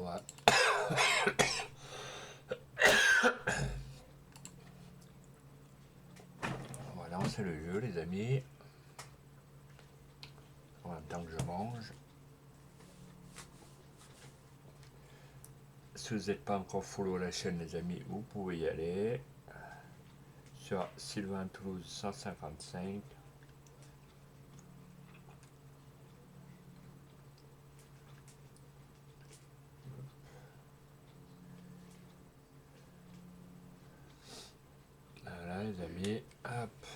On va... On va lancer le jeu, les amis. En même temps que je mange. Si vous n'êtes pas encore follow la chaîne, les amis, vous pouvez y aller. Sur Sylvain Toulouse 155. Voilà, les amis. Hop.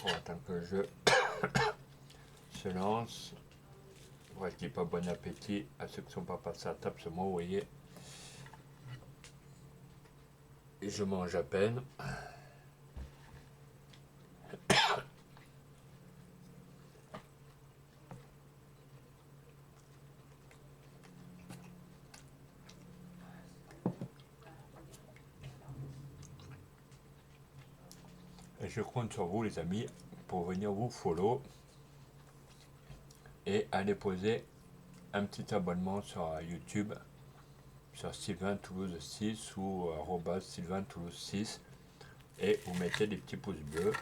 On va attendre que le jeu se lance. Ouais, je dis pas bon appétit à ceux qui ne sont pas passés à table, c'est moi, vous voyez. Et je mange à peine. Et je compte sur vous, les amis, pour venir vous follow et aller poser un petit abonnement sur YouTube, sur Sylvain Toulouse 6 ou Sylvain Toulouse 6, et vous mettez des petits pouces bleus.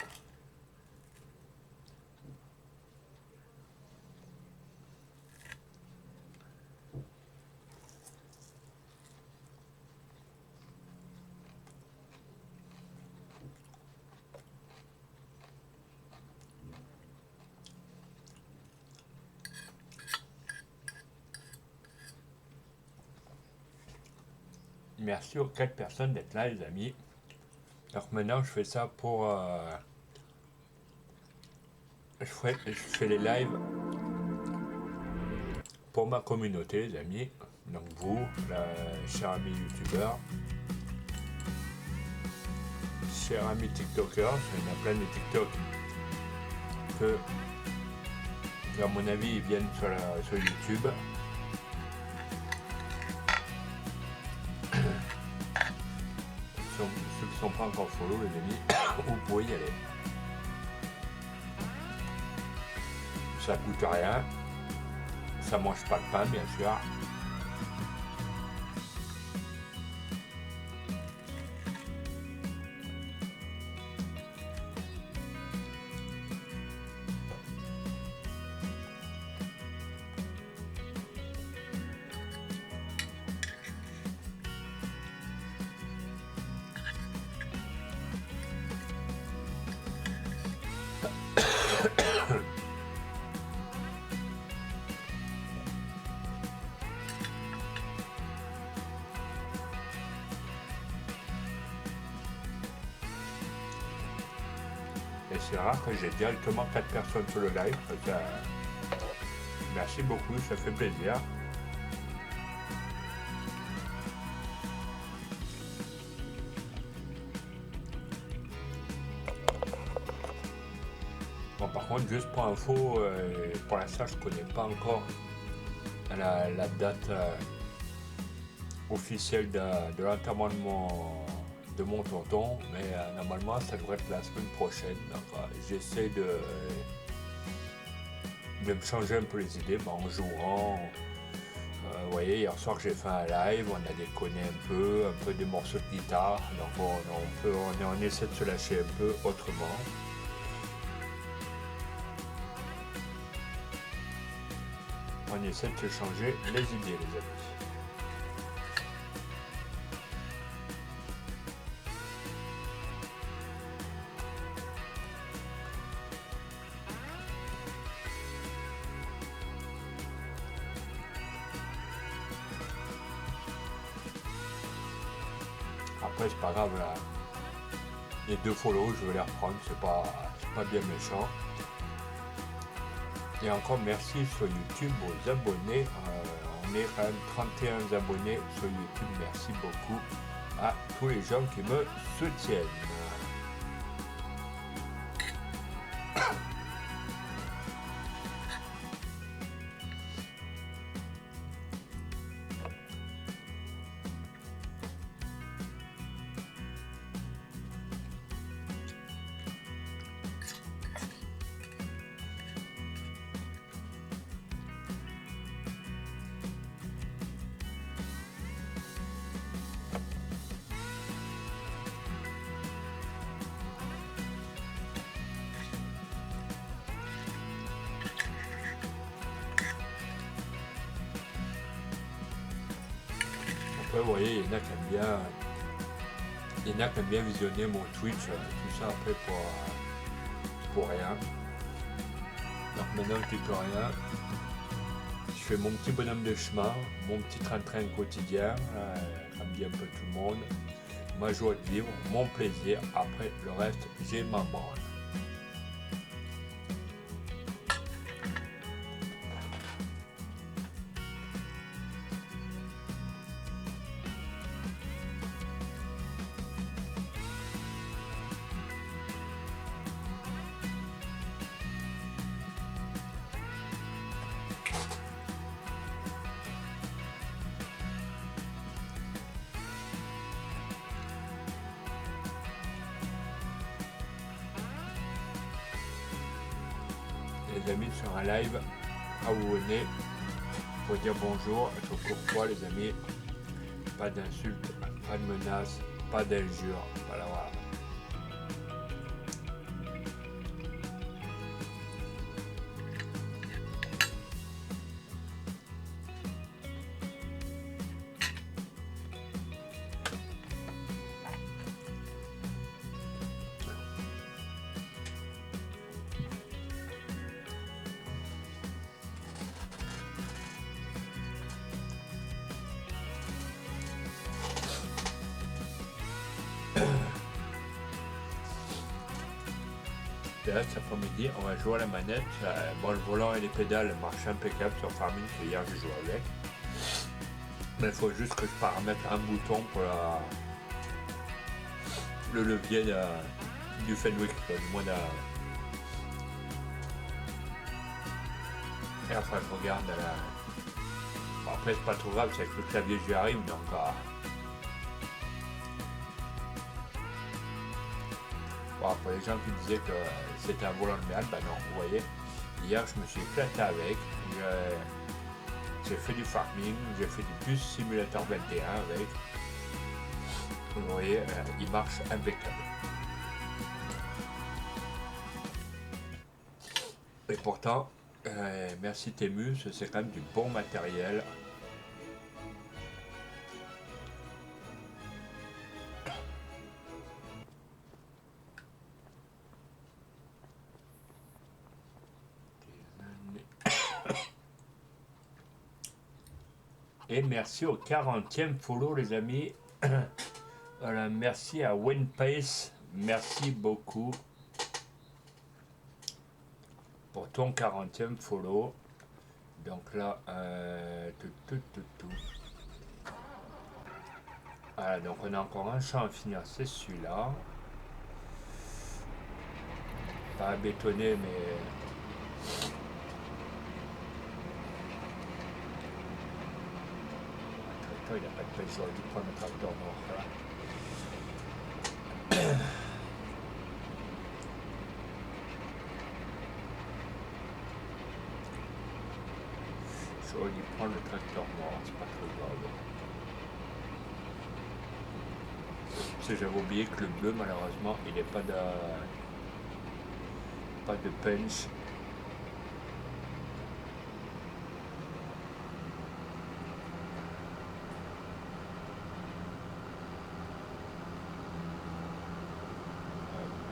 Merci aux 4 personnes d'être là, les amis. Alors maintenant, je fais ça pour... je fais les lives pour ma communauté, les amis. Donc vous, chers amis youtubeurs, chers amis tiktokers, il y en a plein de TikTok que, à mon avis, ils viennent sur YouTube. Ceux qui ne sont pas encore follow, les amis, vous pouvez y aller. Ça coûte rien. Ça mange pas de pain, bien sûr. Et c'est rare que j'ai directement 4 personnes sur le live. Merci beaucoup, ça fait plaisir. Bon, par contre, juste pour info, pour l'instant, je ne connais pas encore la date officielle de l'enterrement de mon tonton, mais normalement ça devrait être la semaine prochaine. J'essaie de me changer un peu les idées en jouant. Vous voyez, hier soir j'ai fait un live, on a déconné un peu des morceaux de guitare, donc on essaie de se lâcher un peu autrement. On essaie de se changer les idées, les amis. Après, c'est pas grave, là. Les 2 follow, je vais les reprendre, c'est pas bien méchant. Et encore merci sur YouTube aux abonnés. On est quand même 31 abonnés sur YouTube. Merci beaucoup à tous les gens qui me soutiennent. vous voyez, il y en a qui aiment bien. Il y en a qui aiment bien visionner mon Twitch, tout ça après pour rien. Donc maintenant je dis plus rien. Je fais mon petit bonhomme de chemin, mon petit train-train quotidien, comme dit un peu tout le monde. Ma joie de vivre, mon plaisir. Après le reste, j'ai ma branle. Les amis, sur un live, à vous venez pour dire bonjour, être courtois les amis, pas d'insultes, pas de menaces, pas d'injures, voilà. Et là, cet après-midi, on va jouer à la manette. Bon, le volant et les pédales marchent impeccable sur Farming, que hier j'ai joué avec. Mais il faut juste que je paramètre un bouton pour le levier du Fenwick, du moins et enfin, je regarde Bon, après, c'est pas trop grave, c'est avec le clavier j'y arrive, donc. Bon, pour les gens qui disaient que c'était un volant de merde, ben non, vous voyez, hier je me suis éclaté avec, j'ai fait du farming, j'ai fait du Bus Simulator 21 avec, vous voyez, il marche impeccable. Et pourtant, merci Témus, c'est quand même du bon matériel. Et merci au 40e follow les amis. Voilà, merci à WinPace, merci beaucoup pour ton 40e follow. Donc là, Voilà, donc on a encore un champ à finir, c'est celui-là. Pas à bétonner, mais... Il n'a pas de pêche, j'aurais dû prendre le tracteur noir là. J'aurais dû prendre le tracteur noir, c'est pas trop grave. Parce que j'avais oublié que le bleu, malheureusement, il n'est pas de punch.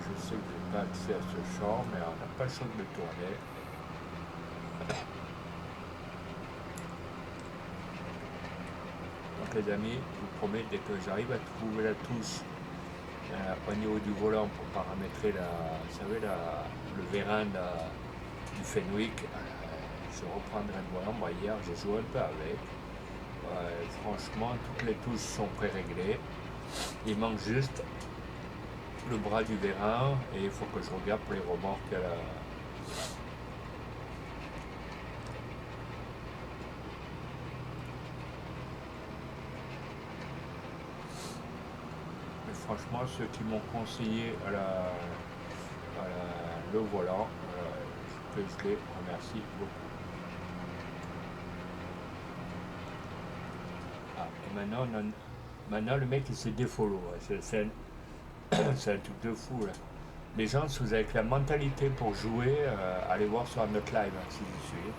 Je sais que j'ai pas accès à ce champ, mais on n'a pas le choix de le tourner. Donc les amis, je vous promets, dès que j'arrive à trouver la touche au niveau du volant pour paramétrer vous savez, le vérin du Fenwick, je reprendrai le volant. Moi hier j'ai joué un peu avec. Franchement, toutes les touches sont pré-réglées. Il manque juste le bras du vérin et il faut que je regarde pour les remorques mais franchement, ceux qui m'ont conseillé le volant, je les remercie beaucoup. Et maintenant le mec il s'est défollow, c'est un truc de fou là. Les gens, si vous avez la mentalité pour jouer, allez voir sur notre live si vous suivez.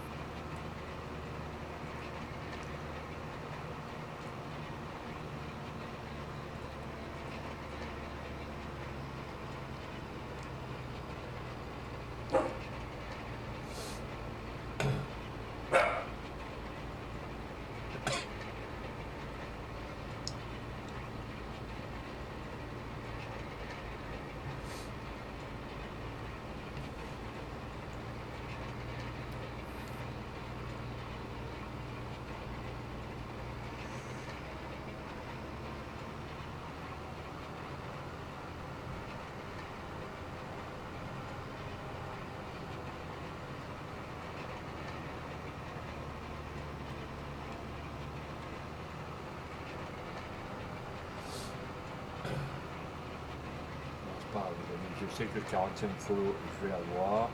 pas, les amis. Je sais que le 40e follow, je vais l'avoir.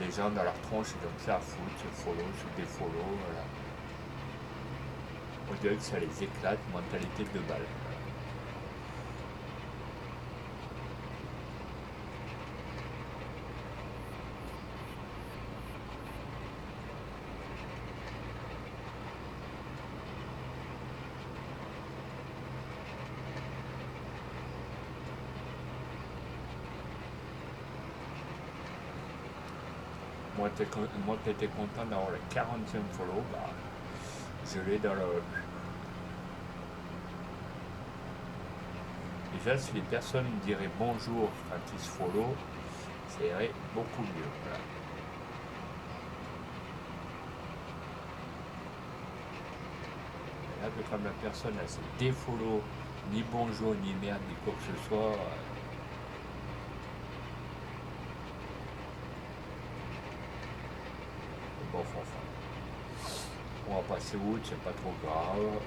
Les gens dans leur tronche, ils ont que ça à foutre, ce follow, ce défollow, voilà. On dirait que ça les éclate, mentalité de balle. Moi qui étais content d'avoir le 40e follow, bah, je l'ai dans le... Déjà, si les personnes diraient bonjour quand ils se follow, ça irait beaucoup mieux. Voilà. Et là, comme la personne elle s'est défollow, ni bonjour, ni merde, ni quoi que ce soit, bon, enfin, on va passer outre, c'est pas trop grave.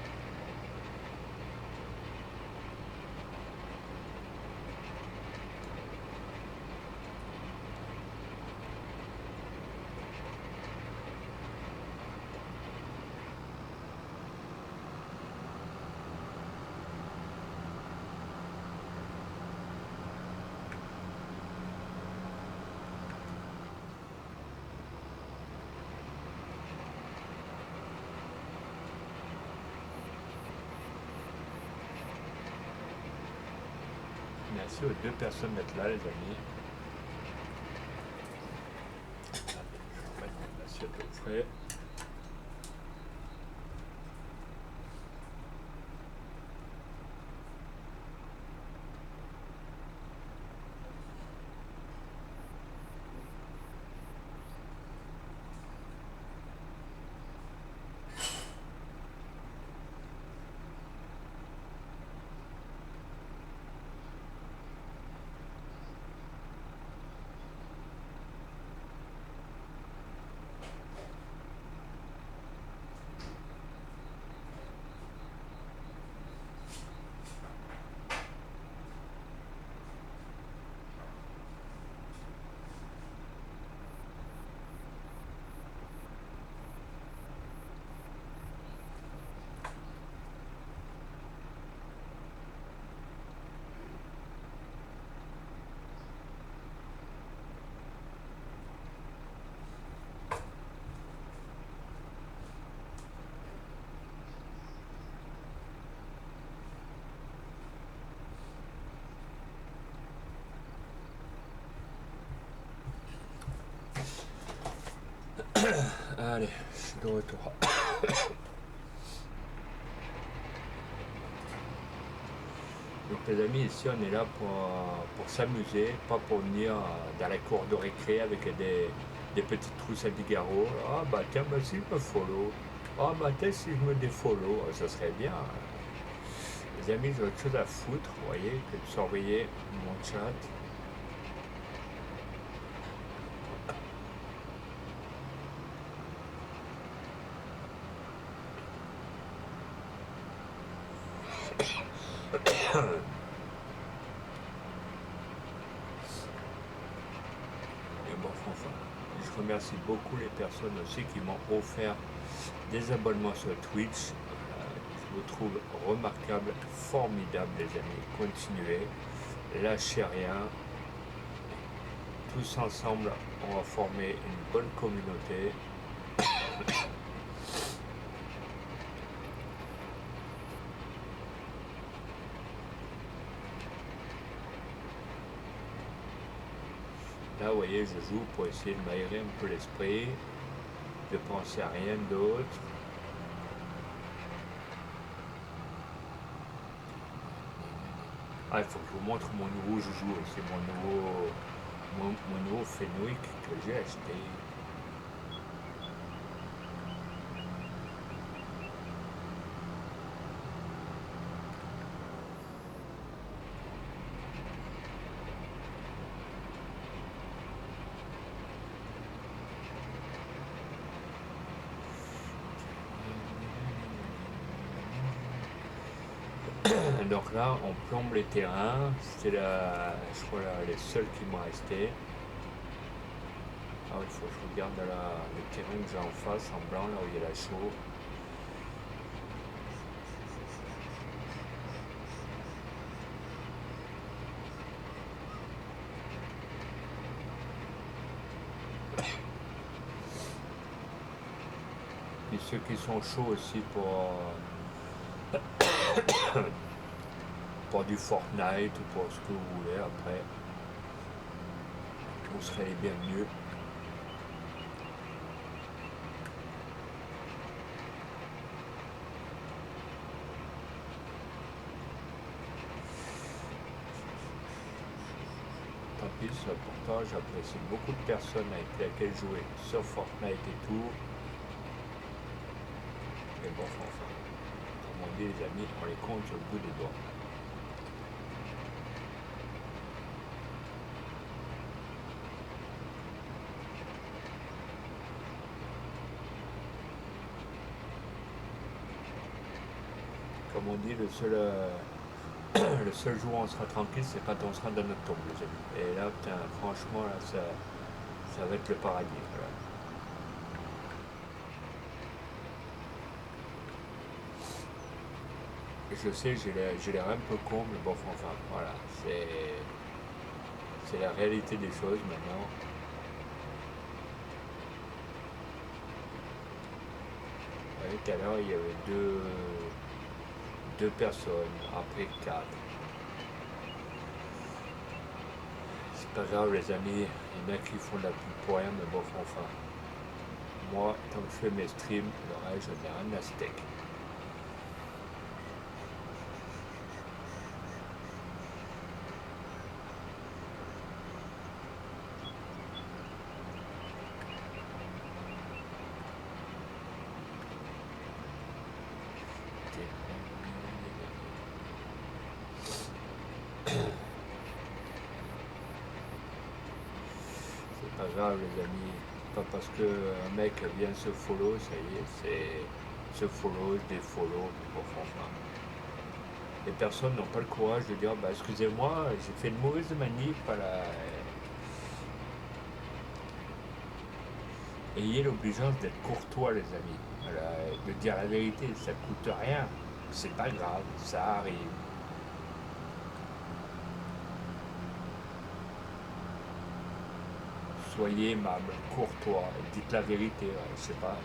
Merci aux deux personnes d'être là, les amis. Allez, je vais remettre mon assiette au frais. Allez, je suis de retour. Donc les amis, ici on est là pour s'amuser, pas pour venir dans la cour de récré avec des petites trousses à Bigaro. Ah bah tiens, bah si je me follow. Ah bah tiens, si je me défollow, ça serait bien. Les amis, j'ai autre chose à foutre, vous voyez, que de surveiller mon chat. Et bon, enfin, je remercie beaucoup les personnes aussi qui m'ont offert des abonnements sur Twitch. Je vous trouve remarquable, formidable les amis. Continuez, lâchez rien. Tous ensemble, on va former une bonne communauté. Là, vous voyez, je joue pour essayer de m'aérer un peu l'esprit, de penser à rien d'autre. Ah, il faut que je vous montre mon nouveau joujou. C'est mon nouveau Fenwick que j'ai acheté. Donc là, on plombe les terrains. C'est je crois les seuls qui m'ont resté. Ah, il faut que je regarde le terrain que j'ai en face, en blanc, là où il y a la chaux. Et ceux qui sont chauds aussi pour du Fortnite ou pour ce que vous voulez après, vous serez les bienvenus. Tant pis, pourtant j'apprécie beaucoup de personnes avec lesquelles jouer sur Fortnite et tout. Mais bon, enfin, comme on dit les amis, on les compte sur le bout des doigts. Comme on dit, le seul jour où on sera tranquille, c'est quand on sera dans notre tombe, les amis. Et là, putain, franchement, là, ça va être le paradis. Voilà. Je sais, j'ai l'air un peu con, mais bon, enfin, voilà, c'est la réalité des choses maintenant. Vous voyez, tout à l'heure, il y avait deux personnes, après quatre. C'est pas grave, les amis, il y en a qui font de la pub pour rien, mais bon, enfin, moi, tant que je fais mes streams, le reste, je n'ai rien à steak. Pas grave les amis, pas parce qu'un mec vient se follow, ça y est, c'est se follow, je défollow, bon franchement. Les personnes n'ont pas le courage de dire bah excusez-moi, j'ai fait une mauvaise manip à la. Ayez l'obligeance d'être courtois les amis, voilà, de dire la vérité, ça coûte rien, c'est pas grave, ça arrive. Soyez aimable, courtois, dites la vérité, je sais pas,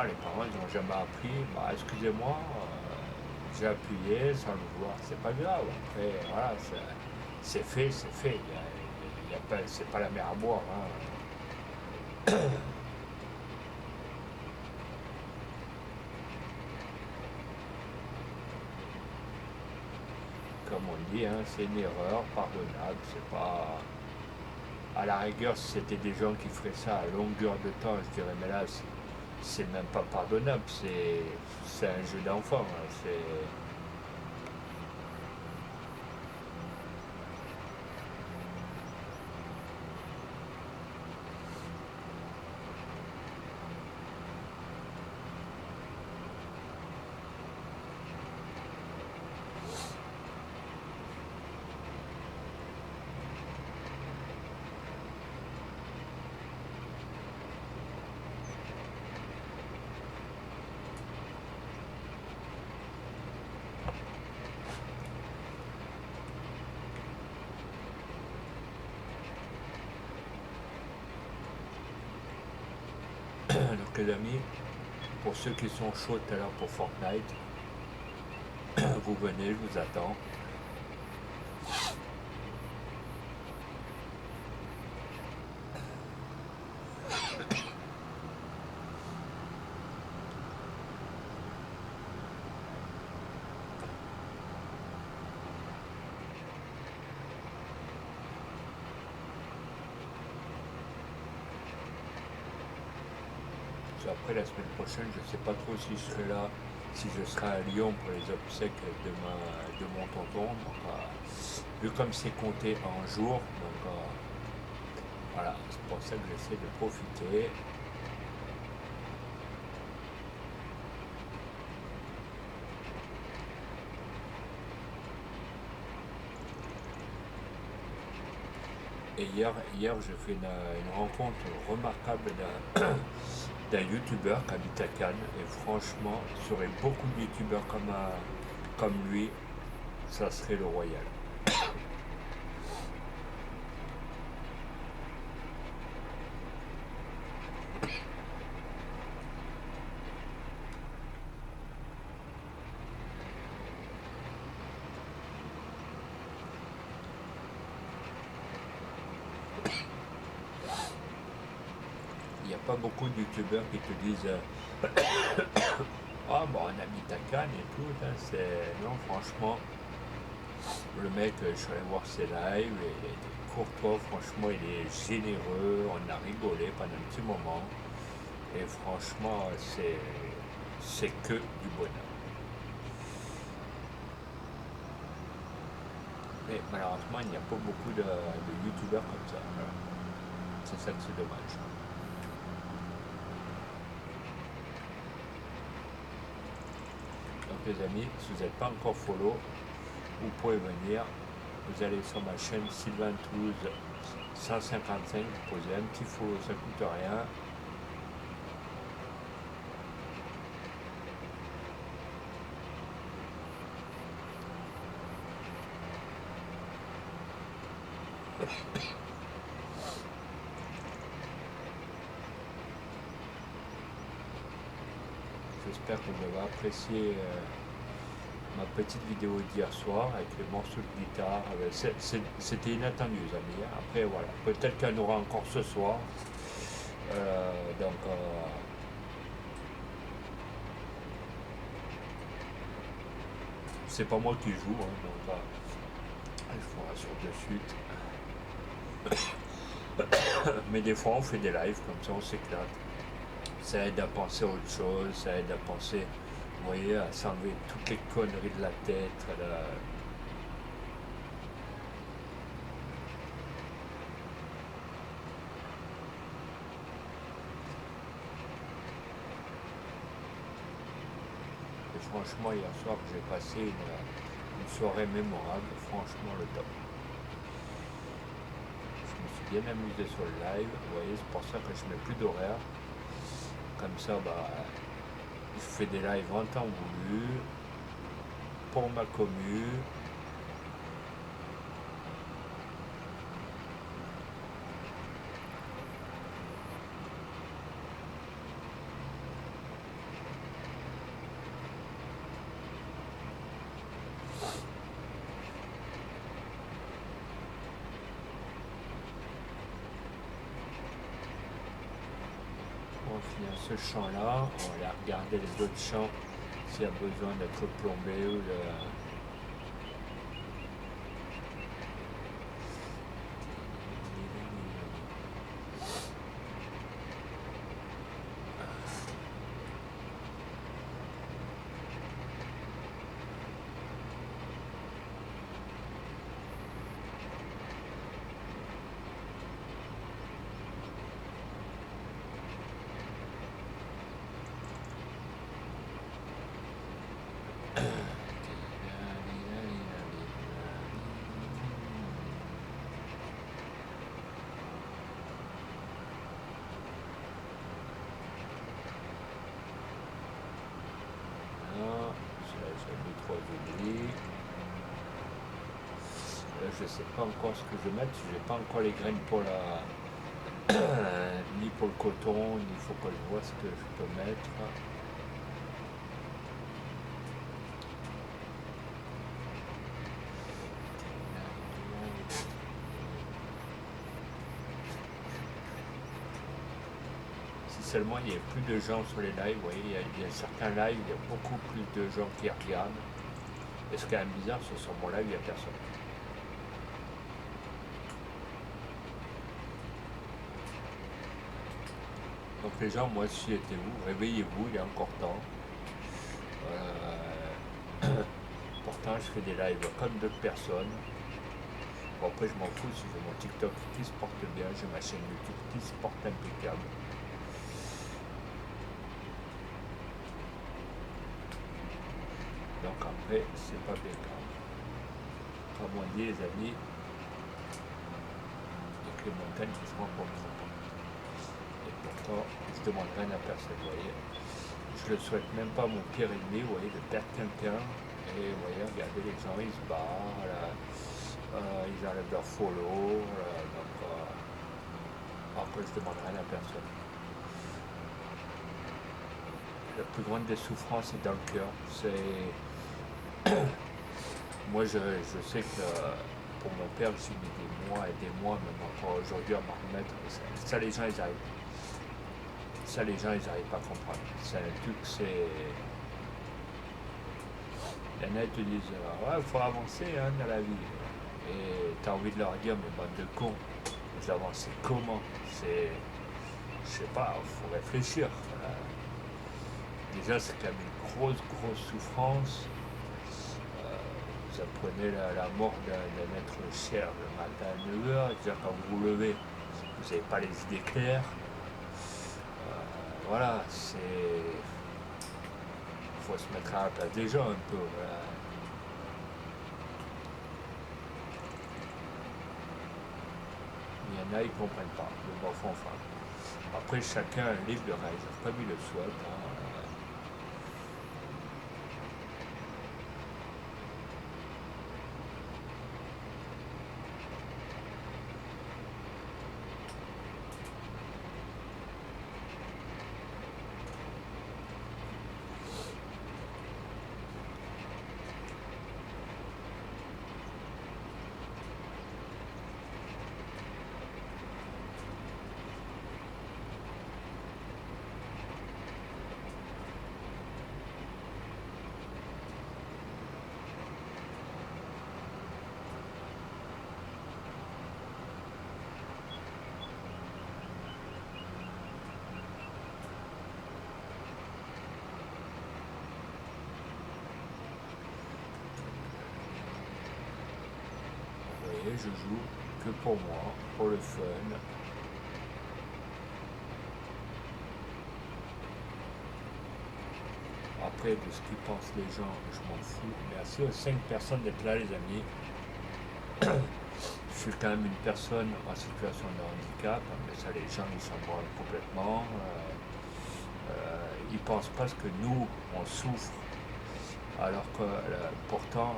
les parents ils n'ont jamais appris, bah excusez-moi, j'ai appuyé sans le vouloir, c'est pas grave, après voilà, c'est fait, c'est pas la mer à boire. Hein. Comme on dit, hein, c'est une erreur pardonnable, c'est pas. À la rigueur, si c'était des gens qui feraient ça à longueur de temps, je dirais, mais là, c'est même pas pardonnable, c'est un jeu d'enfant. Hein, c'est. Donc les amis, pour ceux qui sont chauds tout à l'heure pour Fortnite, vous venez, je vous attends. Après la semaine prochaine, je ne sais pas trop si je serai là, si je serai à Lyon pour les obsèques de mon tonton. Donc, vu comme c'est compté en jours, donc voilà, c'est pour ça que j'essaie de profiter. Et hier j'ai fait une rencontre remarquable d'un youtubeur qui habite à Cannes. Et franchement, sur beaucoup de youtubeurs comme lui, ça serait le royal. Il n'y a pas beaucoup de youtubeurs qui te disent ah bon, on habite à Cannes et tout. Hein, non, franchement, le mec, je suis allé voir ses lives, et il est courtois, franchement, il est généreux, on a rigolé pendant un petit moment. Et franchement, c'est que du bonheur. Mais malheureusement, il n'y a pas beaucoup de youtubeurs comme ça. Voilà. C'est ça que c'est dommage. Donc les amis, si vous n'êtes pas encore follow, vous pouvez venir. Vous allez sur ma chaîne Sylvain Toulouse 155, vous posez un petit follow, ça ne coûte rien. J'espère que vous avez apprécié ma petite vidéo d'hier soir avec les morceaux de guitare. C'était inattendu, les amis. Après, voilà, peut-être qu'il y en aura encore ce soir. Donc, c'est pas moi qui joue, hein, donc je vous rassure de suite. Mais des fois, on fait des lives comme ça, on s'éclate. Ça aide à penser à autre chose, ça aide à penser, vous voyez, à s'enlever toutes les conneries de la tête. Et franchement, hier soir, j'ai passé une soirée mémorable, franchement le top. Je me suis bien amusé sur le live, vous voyez, c'est pour ça que je mets plus d'horaire. Comme ça, je fais des lives en temps voulu, pour ma commu. On finit ce champ-là, on va aller regarder les autres champs s'il y a besoin d'être plombé ou de... Je sais pas encore ce que je vais mettre, j'ai pas encore les graines pour ni pour le coton, il faut que je vois ce que je peux mettre. Si seulement il y a plus de gens sur les lives, vous voyez, il y a certains lives, il y a beaucoup plus de gens qui regardent. Et ce qui est quand même bizarre, c'est sur mon live, il n'y a personne. Donc les gens, moi si j'étais vous, réveillez-vous, il est encore temps. Pourtant je fais des lives comme d'autres personnes. Bon après je m'en fous, si j'ai mon TikTok qui se porte bien, j'ai ma chaîne YouTube qui se porte impeccable. Donc après c'est pas bien grave. Comme on dit les amis, il les montagnes qui se rencontrent pas. Et pourtant, je demande rien à personne, vous voyez. Je le souhaite même pas à mon pire ennemi, vous voyez, de perdre quelqu'un. Et vous voyez, regardez, les gens, ils se barrent, là, ils enlèvent leur follow, donc après, je demande rien à personne. La plus grande des souffrances est dans le cœur. C'est moi, je sais que pour mon père, j'ai mis des mois et des mois, même encore aujourd'hui, à m'en remettre. Ça, les gens, ils arrivent. Ça, les gens, ils n'arrivent pas à comprendre. C'est un truc, c'est. Il y en a qui te disent ouais, il faut avancer hein, dans la vie. Et tu as envie de leur dire mais bande de cons, vous avancez comment? C'est. Je sais pas, il faut réfléchir. Déjà, c'est quand même une grosse souffrance. Vous apprenez la mort d'un être cher le matin à 9h, déjà quand vous vous levez, vous n'avez pas les idées claires. Voilà, c'est. Il faut se mettre à la place des gens un peu. Voilà. Il y en a, ils ne comprennent pas, le bon fond, enfin. Après, chacun est libre de réagir comme il le souhaite. Hein. Et je joue que pour moi, pour le fun. Après, de ce qu'ils pensent les gens, je m'en fous. Merci aux 5 personnes d'être là, les amis. Je suis quand même une personne en situation de handicap, mais ça, les gens, ils s'en branlent complètement. Ils pensent pas ce que nous, on souffre. Alors que pourtant,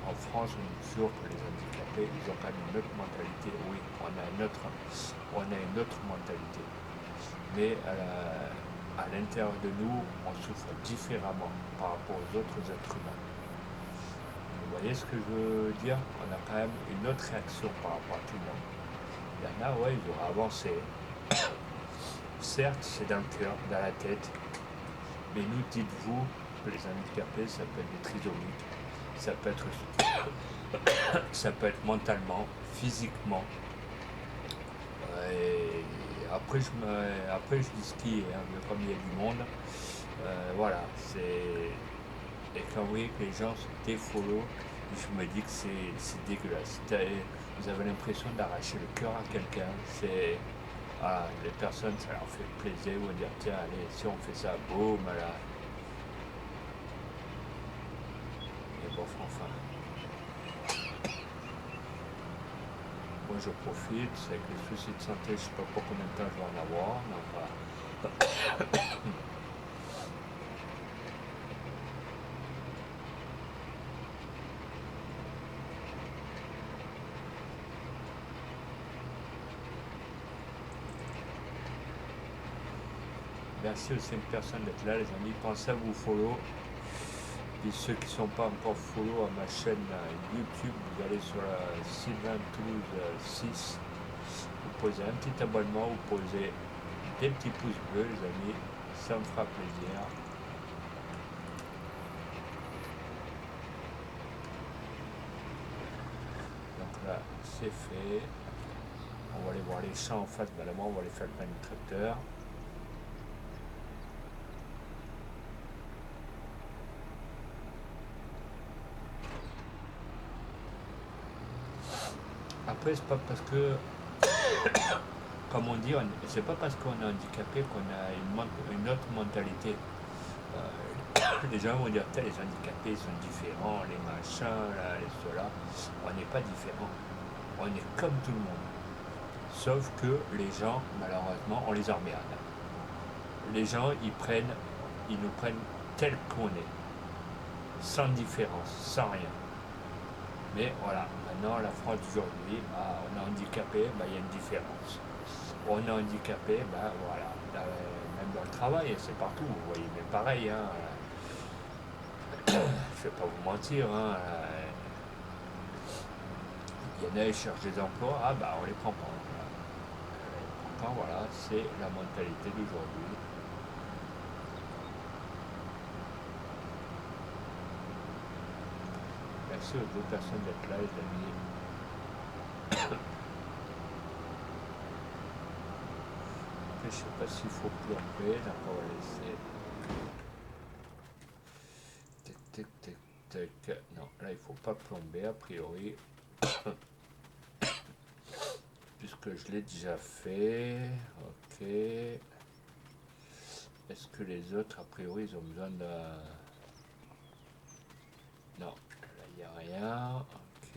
en France, on dit toujours que les handicapés, ils ont quand même une autre mentalité. Oui, on a une autre mentalité. Mais à l'intérieur de nous, on souffre différemment par rapport aux autres êtres humains. Vous voyez ce que je veux dire? On a quand même une autre réaction par rapport à tout le monde. Il y en a, ouais, ils auraient avancé. Certes, c'est dans le cœur, dans la tête. Mais nous, dites-vous, les handicapés, ça peut être des trisomiques, ça peut être mentalement, physiquement. Et après je dis ce qui est, hein, comme il y a du monde. Voilà, c'est. Et quand vous voyez que les gens se défollow, je me dis que c'est dégueulasse. Vous avez l'impression d'arracher le cœur à quelqu'un. C'est. Voilà, les personnes, ça leur fait plaisir, vous dire tiens, allez, si on fait ça, boum, là. Et bon, enfin. Moi je profite, c'est avec les soucis de santé, je ne sais pas pour combien de temps je vais en avoir. Donc, voilà. Merci aux 5 personnes d'être là, les amis. Pensez à vous follow. Et ceux qui ne sont pas encore follow à ma chaîne YouTube, vous allez sur la Sylvain Toulouse 6. Vous posez un petit abonnement, vous posez des petits pouces bleus, les amis. Ça me fera plaisir. Donc là, c'est fait. On va aller voir les champs en face, ben là, on va aller faire le pain du tracteur. Après, c'est pas parce que, comme on dit, c'est pas parce qu'on est handicapé qu'on a une autre mentalité. Les gens vont dire, les handicapés sont différents, les machins, là, les ceux-là. On n'est pas différents. On est comme tout le monde. Sauf que les gens, malheureusement, on les emmerde. Les gens, ils nous prennent tel qu'on est, sans différence, sans rien. Mais voilà, maintenant, la France d'aujourd'hui, bah, on est handicapé, bah, il y a une différence. On est handicapé, bah, voilà, même dans le travail, c'est partout, vous voyez, mais pareil, hein, je vais pas vous mentir, hein, il y en a qui cherchent des emplois, ah bah on les prend pas. Voilà. Pourtant, voilà, c'est la mentalité d'aujourd'hui. Merci aux deux personnes d'être là, les amis. Je sais pas s'il faut plomber, donc on va laisser. Tac, tac, tac, tac. Non, là il faut pas plomber a priori. Puisque je l'ai déjà fait. Ok. Est-ce que les autres, a priori, ils ont besoin de... Non, là il n'y a rien. Ok.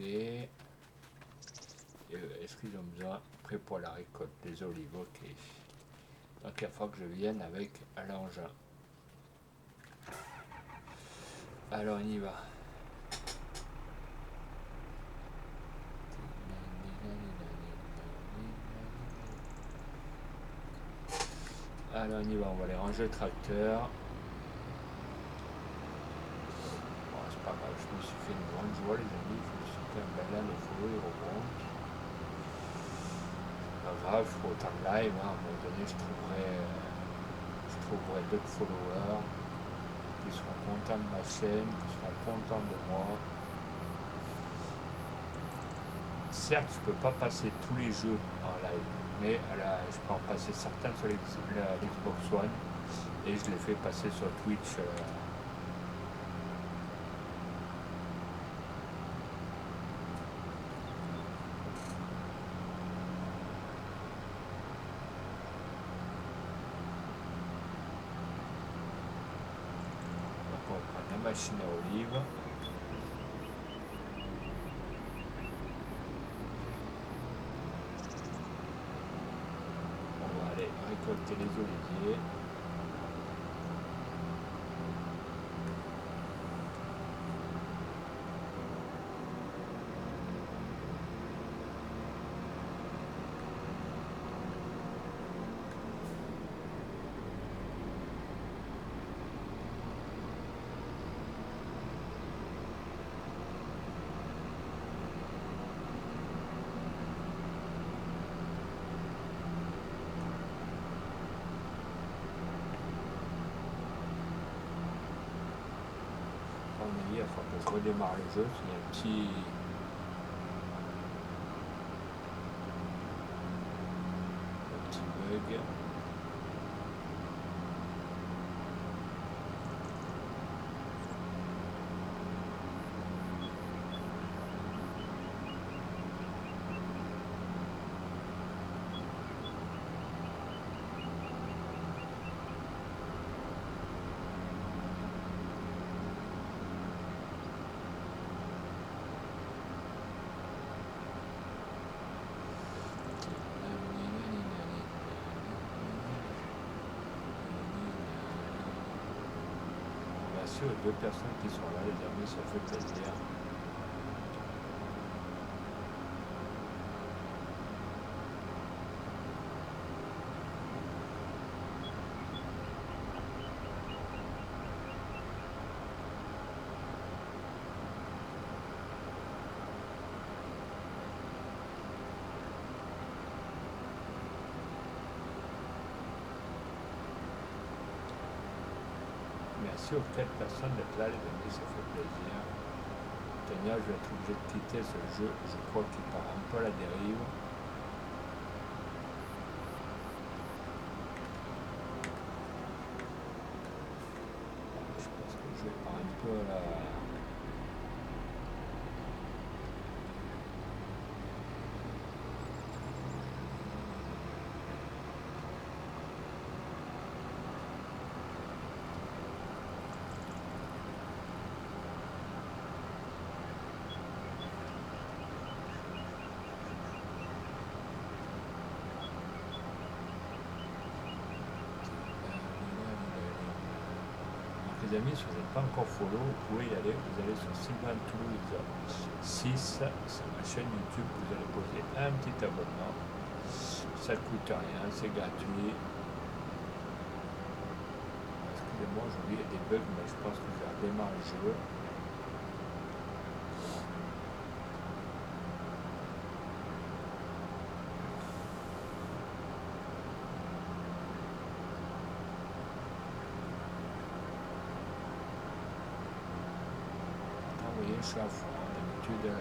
Est-ce qu'ils ont besoin, prêt pour la récolte des olives? Ok. Donc il faut que je vienne avec l'engin. Alors on y va. Alors on y va, on va aller ranger le tracteur. Bon, c'est pas grave, je me suis fait une grande joie les amis, je me suis fait un bel âne au fourreau, il remonte. Pas grave, je ferai autant de live, hein. À un moment donné je trouverai d'autres followers qui seront contents de ma chaîne, qui seront contents de moi. Certes, je peux pas passer tous les jeux en live, mais je peux en passer certains sur l'Xbox One et je les fais passer sur Twitch. Donc on va prendre la machine à olive. On va aller récolter les oliviers. Il faut que je redémarre le jeu, il y a un petit bug. Merci aux deux personnes qui sont là, les amis, ça fait plaisir. Merci aux 4 personnes d'être là, les amis, ça fait plaisir. Tania, je vais être obligé de quitter ce jeu, je crois qu'il part un peu à la dérive. Je pense que je pars un peu à la... les amis, si vous n'êtes pas encore follow, vous pouvez y aller. Vous allez sur Sylvain Toulouse 6 sur ma chaîne YouTube. Vous allez poser un petit abonnement. Ça ne coûte rien, c'est gratuit. Excusez-moi, aujourd'hui il y a des bugs, mais je pense que je vais redémarrer le jeu. Ah, vous voyez, je suis à fond, d'habitude.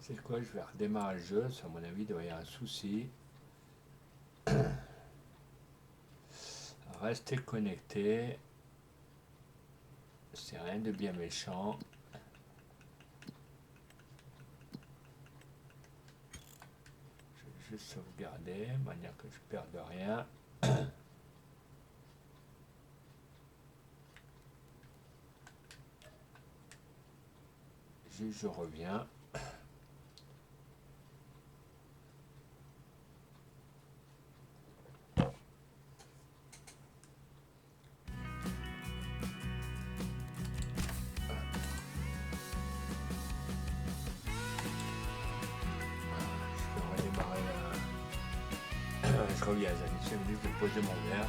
C'est quoi, je vais redémarrer le jeu, à mon avis il doit y avoir un souci. Restez connectés, c'est rien de bien méchant. Je vais juste sauvegarder, de manière que je ne perde rien. Juste je reviens. Je reviens, les amis, 5 minutes, je vais poser mon verre.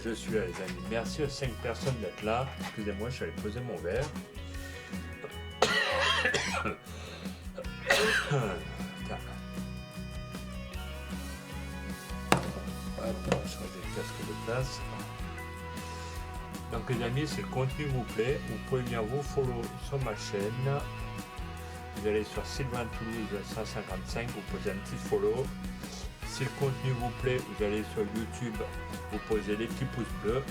Je suis là, les amis. Merci aux 5 personnes d'être là. Excusez-moi, je suis allé poser mon verre. Hop, je change le casque de place. Donc les amis, si le contenu vous plaît, vous pouvez venir vous follow sur ma chaîne. Vous allez sur Sylvain Toulouse 155, vous posez un petit follow. Si le contenu vous plaît, vous allez sur YouTube, vous posez les petits pouces bleus.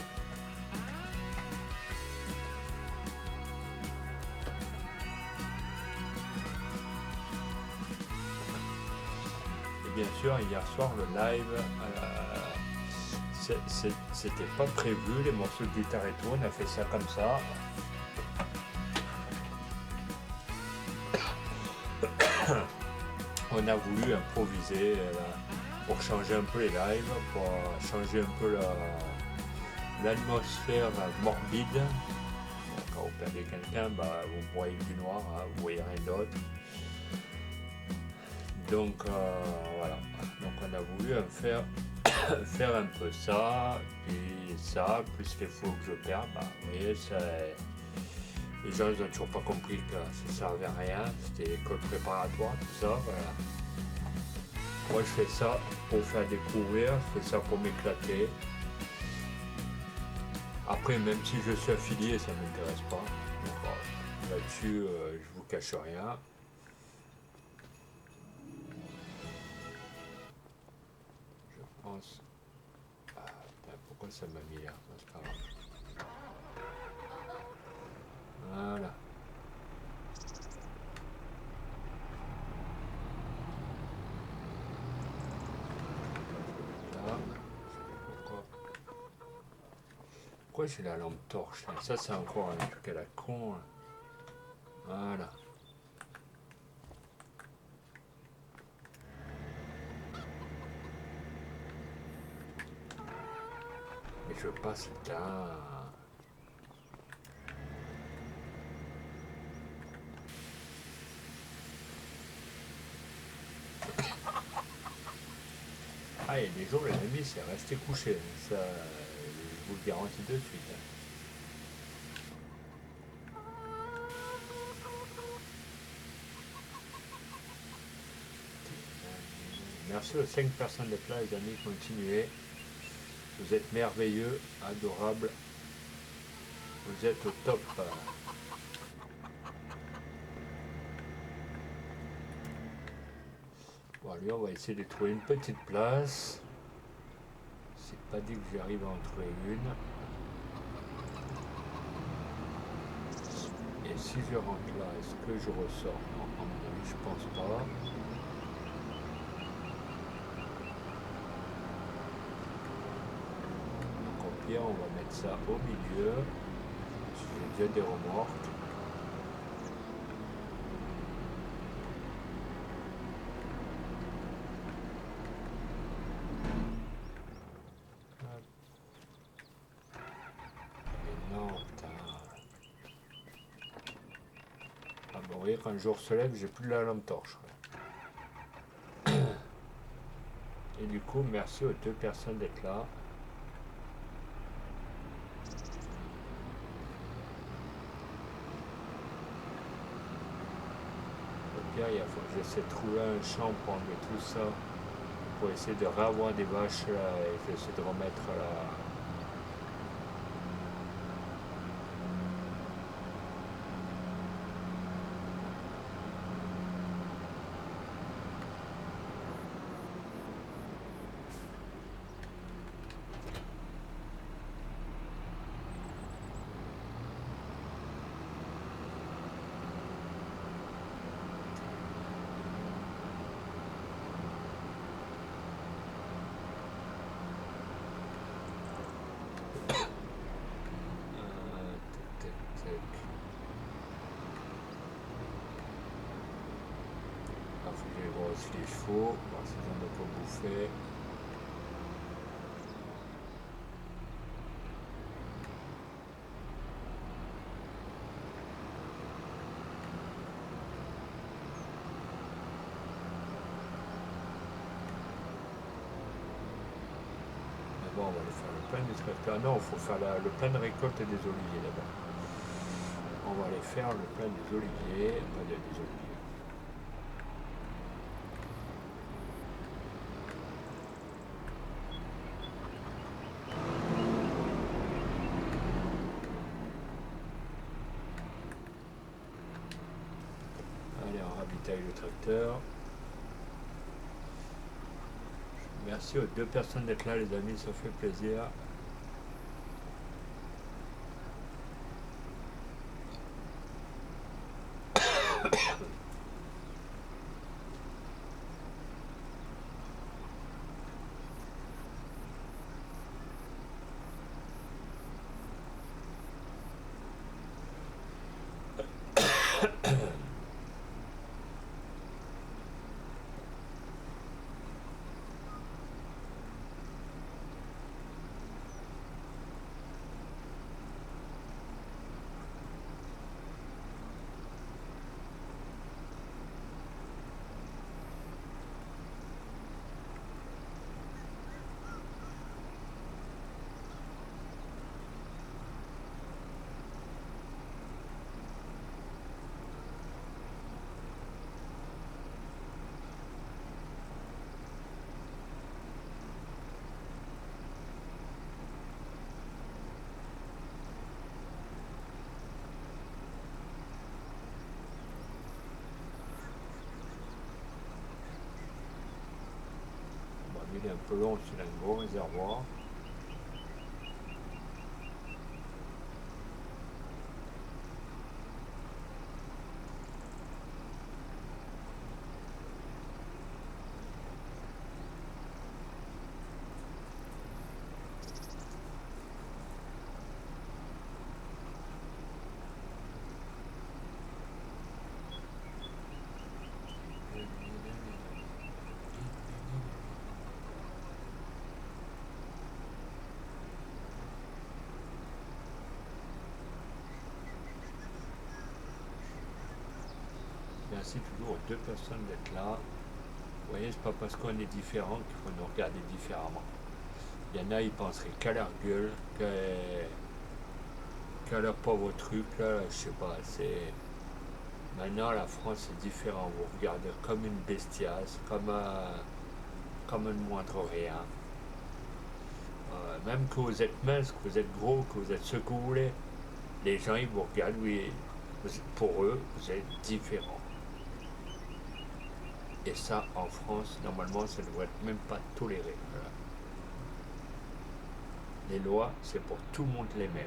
Et bien sûr, hier soir, le live, c'était pas prévu, les morceaux de guitare et tout, on a fait ça comme ça. On a voulu improviser pour changer un peu les lives, pour changer un peu l'atmosphère morbide. Quand vous perdez quelqu'un, vous voyez du noir, hein, vous voyez rien d'autre. Donc voilà, donc on a voulu faire un peu ça, puis ça, plus les faux que je perds, vous voyez, les gens ils ont toujours pas compris que ça servait à rien, c'était l'école préparatoire, tout ça, voilà. Moi je fais ça pour faire découvrir, je fais ça pour m'éclater. Après, même si je suis affilié, ça ne m'intéresse pas. Là-dessus, je vous cache rien. Je pense... Ah, putain, pourquoi ça m'a mis là? C'est pas grave. Voilà. Là. Pourquoi j'ai la lampe torche là? Ça c'est encore un truc à la con. Là. Voilà. Mais je passe là. Ah, et des jours, les amis, c'est resté couché. Ça, je vous le garantis de suite. Merci aux 5 personnes d'être là, les amis. Continuez. Vous êtes merveilleux, adorables. Vous êtes au top. Bon, allez, on va essayer de trouver une petite place. C'est pas dit que j'arrive à en trouver une. Et si je rentre là, est-ce que je ressors? Non, à mon avis, je pense pas. Donc au pire, on va mettre ça au milieu. J'ai déjà des remorques. Vous voyez, quand le jour se lève, j'ai plus de la lampe torche. Et du coup, merci aux 2 personnes d'être là. Au pire, il faut que j'essaie de trouver un champ pour enlever tout ça. Pour essayer de réavoir des vaches là, et j'essaie de remettre la... Les chevaux, voir s'ils ont de quoi bouffer. Mais bon, on va aller faire le plein du tracteur. Non, il faut faire le plein de récolte des oliviers d'abord. On va aller faire le plein des oliviers, pas des oliviers. Le tracteur. Merci aux 2 personnes d'être là, les amis, ça fait plaisir. Il est un peu long, c'est un gros réservoir. merci toujours aux deux personnes d'être là. Vous voyez, c'est pas parce qu'on est différent qu'il faut nous regarder différemment. Il y en a, ils penseraient qu'à leur gueule, qu'à leur pauvre truc, là, je sais pas, c'est... Maintenant, la France est différente. Vous regardez comme une bestiace, comme un moindre rien. Même que vous êtes mince, que vous êtes gros, que vous êtes ce que vous voulez, les gens, ils vous regardent, oui, pour eux, vous êtes différent. Et ça, en France, normalement, ça ne devrait même pas toléré. Voilà. Les lois, c'est pour tout le monde les mêmes.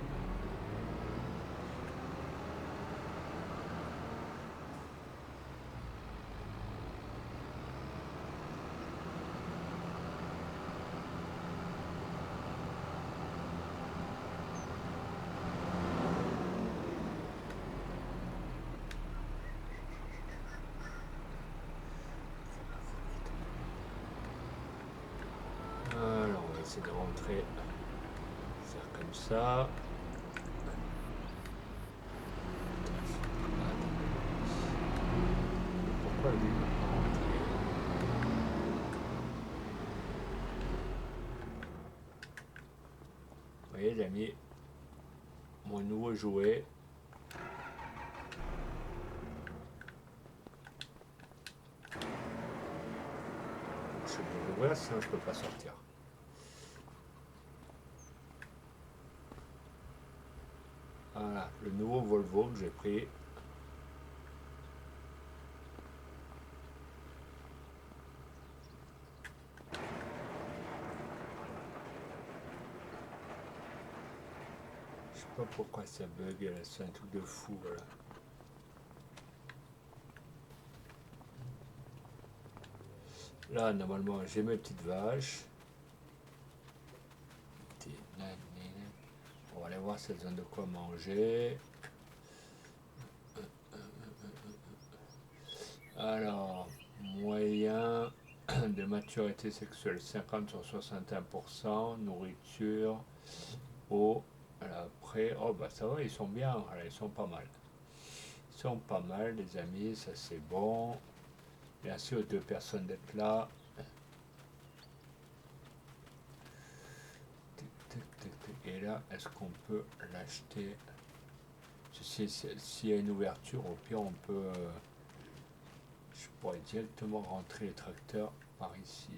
Alors, on va essayer de rentrer, faire comme ça. Pourquoi lui ne pas rentrer? Vous voyez, j'ai mis mon nouveau jouet. Je peux l'ouvrir, sinon je ne peux pas sortir. Voilà, le nouveau Volvo que j'ai pris. Je sais pas pourquoi ça bug, là, c'est un truc de fou, voilà. Là, normalement, j'ai mes petites vaches. On va aller voir si elles ont de quoi manger. Alors, moyen de maturité sexuelle 50 sur 61%, nourriture, eau. Alors après, oh bah ça va, ils sont bien, voilà, ils sont pas mal. Ils sont pas mal, les amis, ça c'est bon. Merci aux deux personnes d'être là. Et là, est-ce qu'on peut l'acheter? S'il y a une ouverture, au pire, on peut. Je pourrais directement rentrer les tracteurs par ici.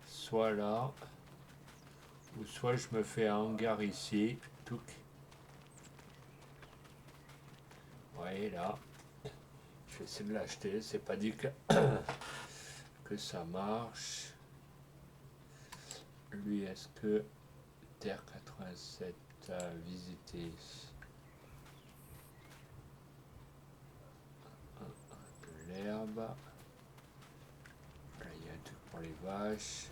Soit là, ou soit je me fais un hangar ici. Touc. Vous voyez là. Je vais essayer de l'acheter. C'est pas dit que ça marche. Lui, est-ce que Terre 87 a visité de l'herbe? Là, il y a un truc pour les vaches.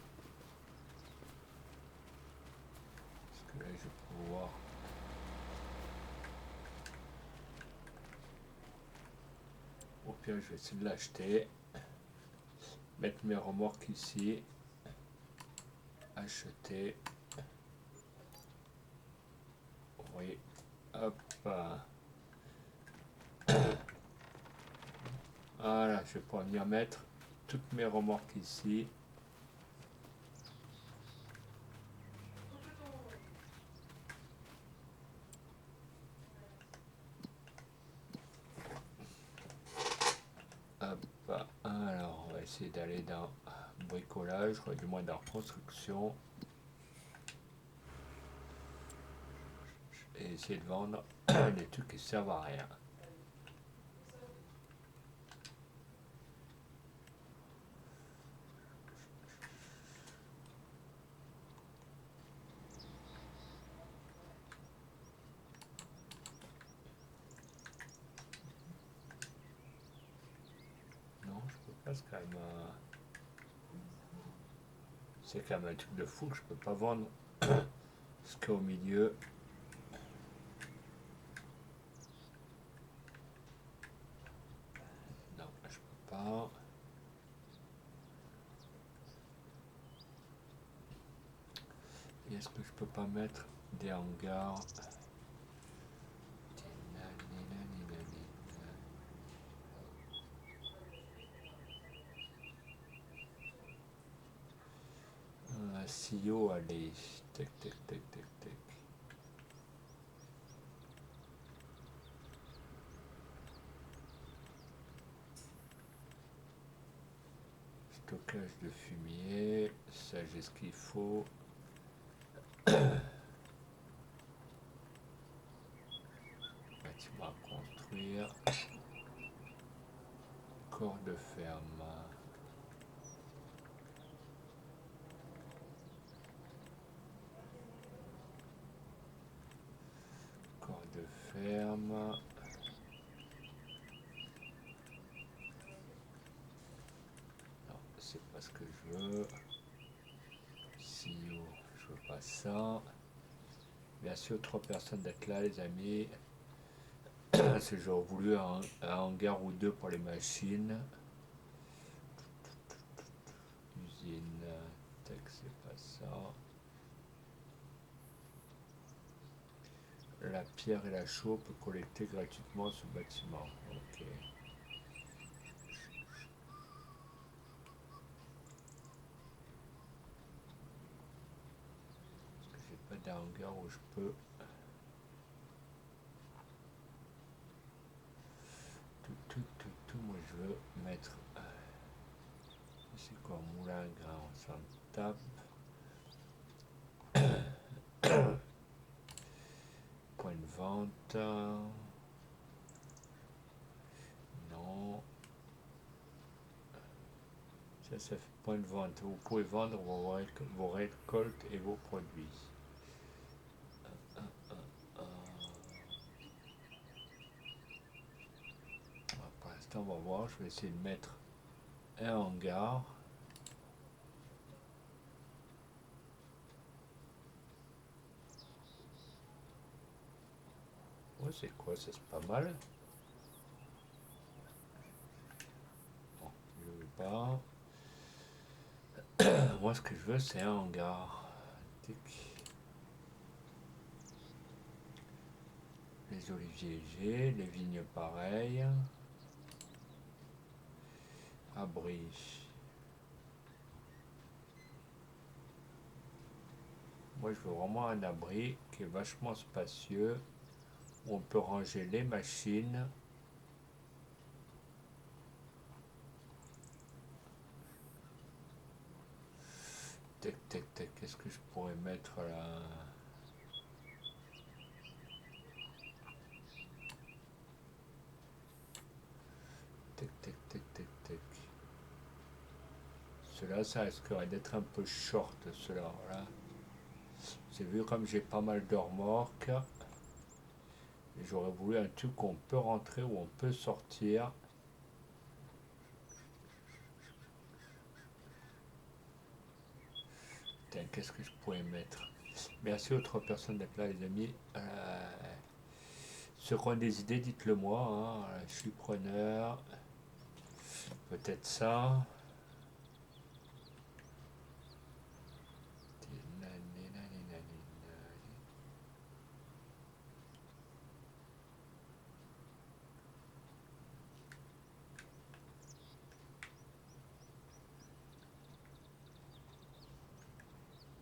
Est-ce que là, je vais pouvoir... Au pire, je vais essayer de l'acheter. Mettre mes remorques ici. Acheter. Oui. Hop. Voilà, je vais pouvoir venir mettre toutes mes remorques ici. Hop. Alors, on va essayer d'aller dans bricolage, du moins dans construction. Et essayer de vendre des trucs qui servent à rien. Non, je peux pas, c'est quand même... C'est quand même un truc de fou que je peux pas vendre ce qu'il y a au milieu. Non, je peux pas. Est-ce que je peux pas mettre des hangars? Un CEO, allez. Tac, tac, tac, tac, tac. Stockage de fumier. Ça, j'ai ce qu'il faut. Bâtiment à construire. Corps de ferme. Corps de ferme. Non, c'est pas ce que je veux. CEO, je veux pas ça. Bien sûr, 3 personnes d'être là, les amis. C'est j'aurais voulu un hangar ou 2 pour les machines. Usine, tac, c'est pas ça. La pierre et la chaux peut collecter gratuitement ce bâtiment. Ok. Parce que j'ai pas d'hangar où je peux. Tout, moi je veux mettre. C'est quoi, moulin à grain, on s'en tape. Point de vente. Non. Ça fait point de vente. Vous pouvez vendre vos récoltes et vos produits. Pour l'instant, on va voir. Je vais essayer de mettre un hangar. Ouais, c'est quoi? Ça, c'est pas mal. Bon, je veux pas. Moi, ce que je veux, c'est un hangar. Tic. Les oliviers, j'ai. Les vignes, pareil. Abri. Moi, je veux vraiment un abri qui est vachement spacieux, où on peut ranger les machines. Tac, tac, tac, qu'est-ce que je pourrais mettre là? Tac, tac, tac, tac, tac. Cela, ça risquerait d'être un peu short, cela. Là. C'est vu comme j'ai pas mal de remorques. Et j'aurais voulu un truc où on peut rentrer, où on peut sortir. Qu'est-ce que je pourrais mettre? Merci aux 3 personnes d'être là, les amis. Ceux qui ont des idées, dites-le moi. Hein. Je suis preneur. Peut-être ça.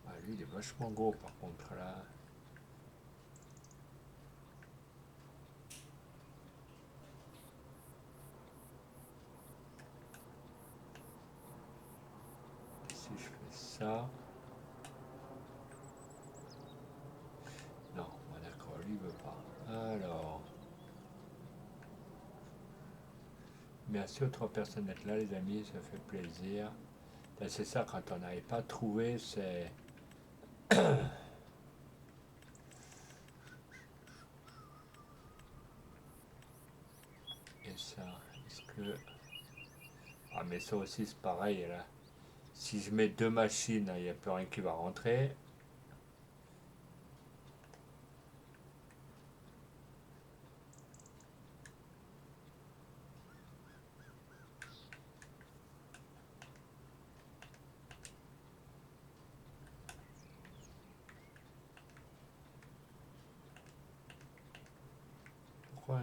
Ah, lui, il est vachement gros par contre là. Si je fais ça. Non, bon, d'accord, lui il veut pas. Alors. Merci aux 3 personnes d'être là, les amis, ça fait plaisir. Ben, c'est ça, quand on n'arrive pas à trouver, c'est. Et ça, est-ce que. Ah, mais ça aussi, c'est pareil, là. Si je mets 2 machines, il n'y a plus rien qui va rentrer.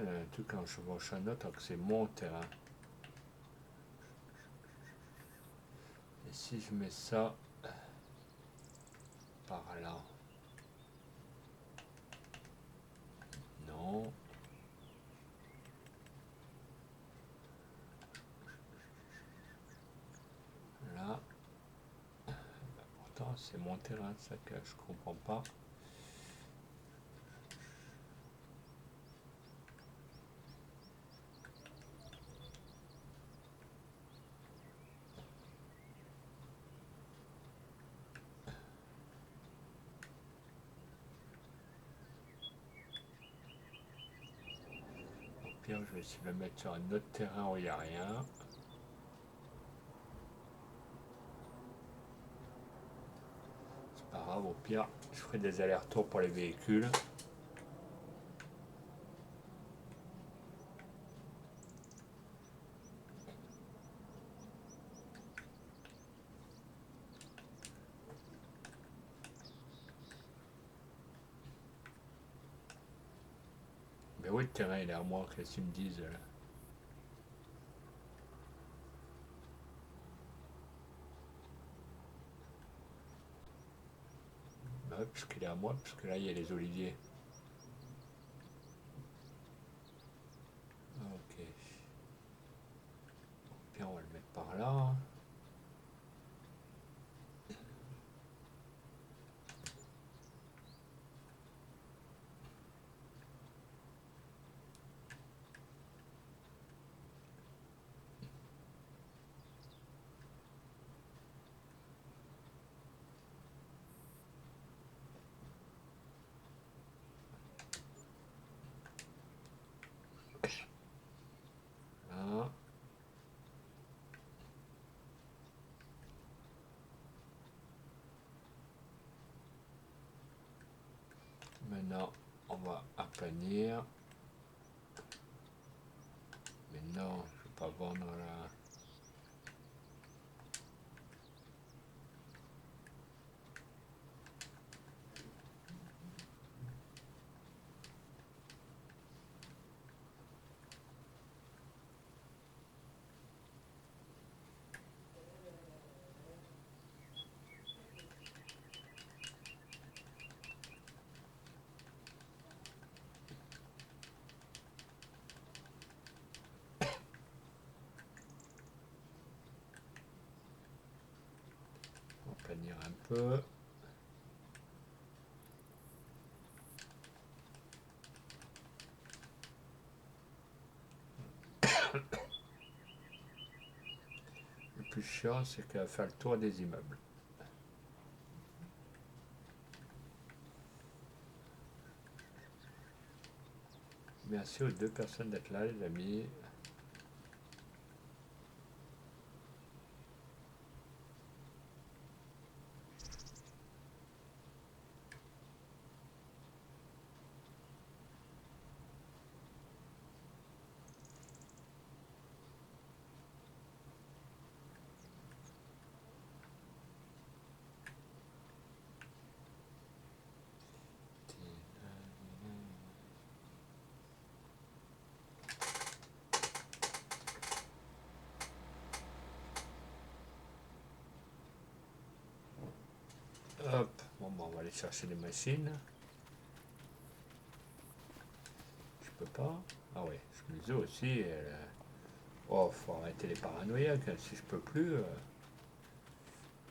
il y a un truc quand je chevauche un autre, que c'est mon terrain. Et si je mets ça par là, non. Là, pourtant c'est mon terrain, ça que je comprends pas. Au pire, je vais essayer de le mettre sur un autre terrain où il n'y a rien. C'est pas grave, au pire, je ferai des allers-retours pour les véhicules. Mais oui, le terrain il est à moi, qu'est-ce qu'ils me disent là. Bah ouais, puisqu'il est à moi, puisque là il y a les oliviers. Ok. Puis on va le mettre par là. Là. Maintenant, on va aplanir. Mais non, je ne vais pas vendre là. On va aplanir un peu. Le plus chiant, c'est qu'elle va faire le tour des immeubles. Merci aux deux personnes d'être là, les amis. Hop, bon, on va aller chercher les machines. Je peux pas. Ah ouais, je me disais aussi. Oh, faut arrêter les paranoïaques, hein, si je peux plus.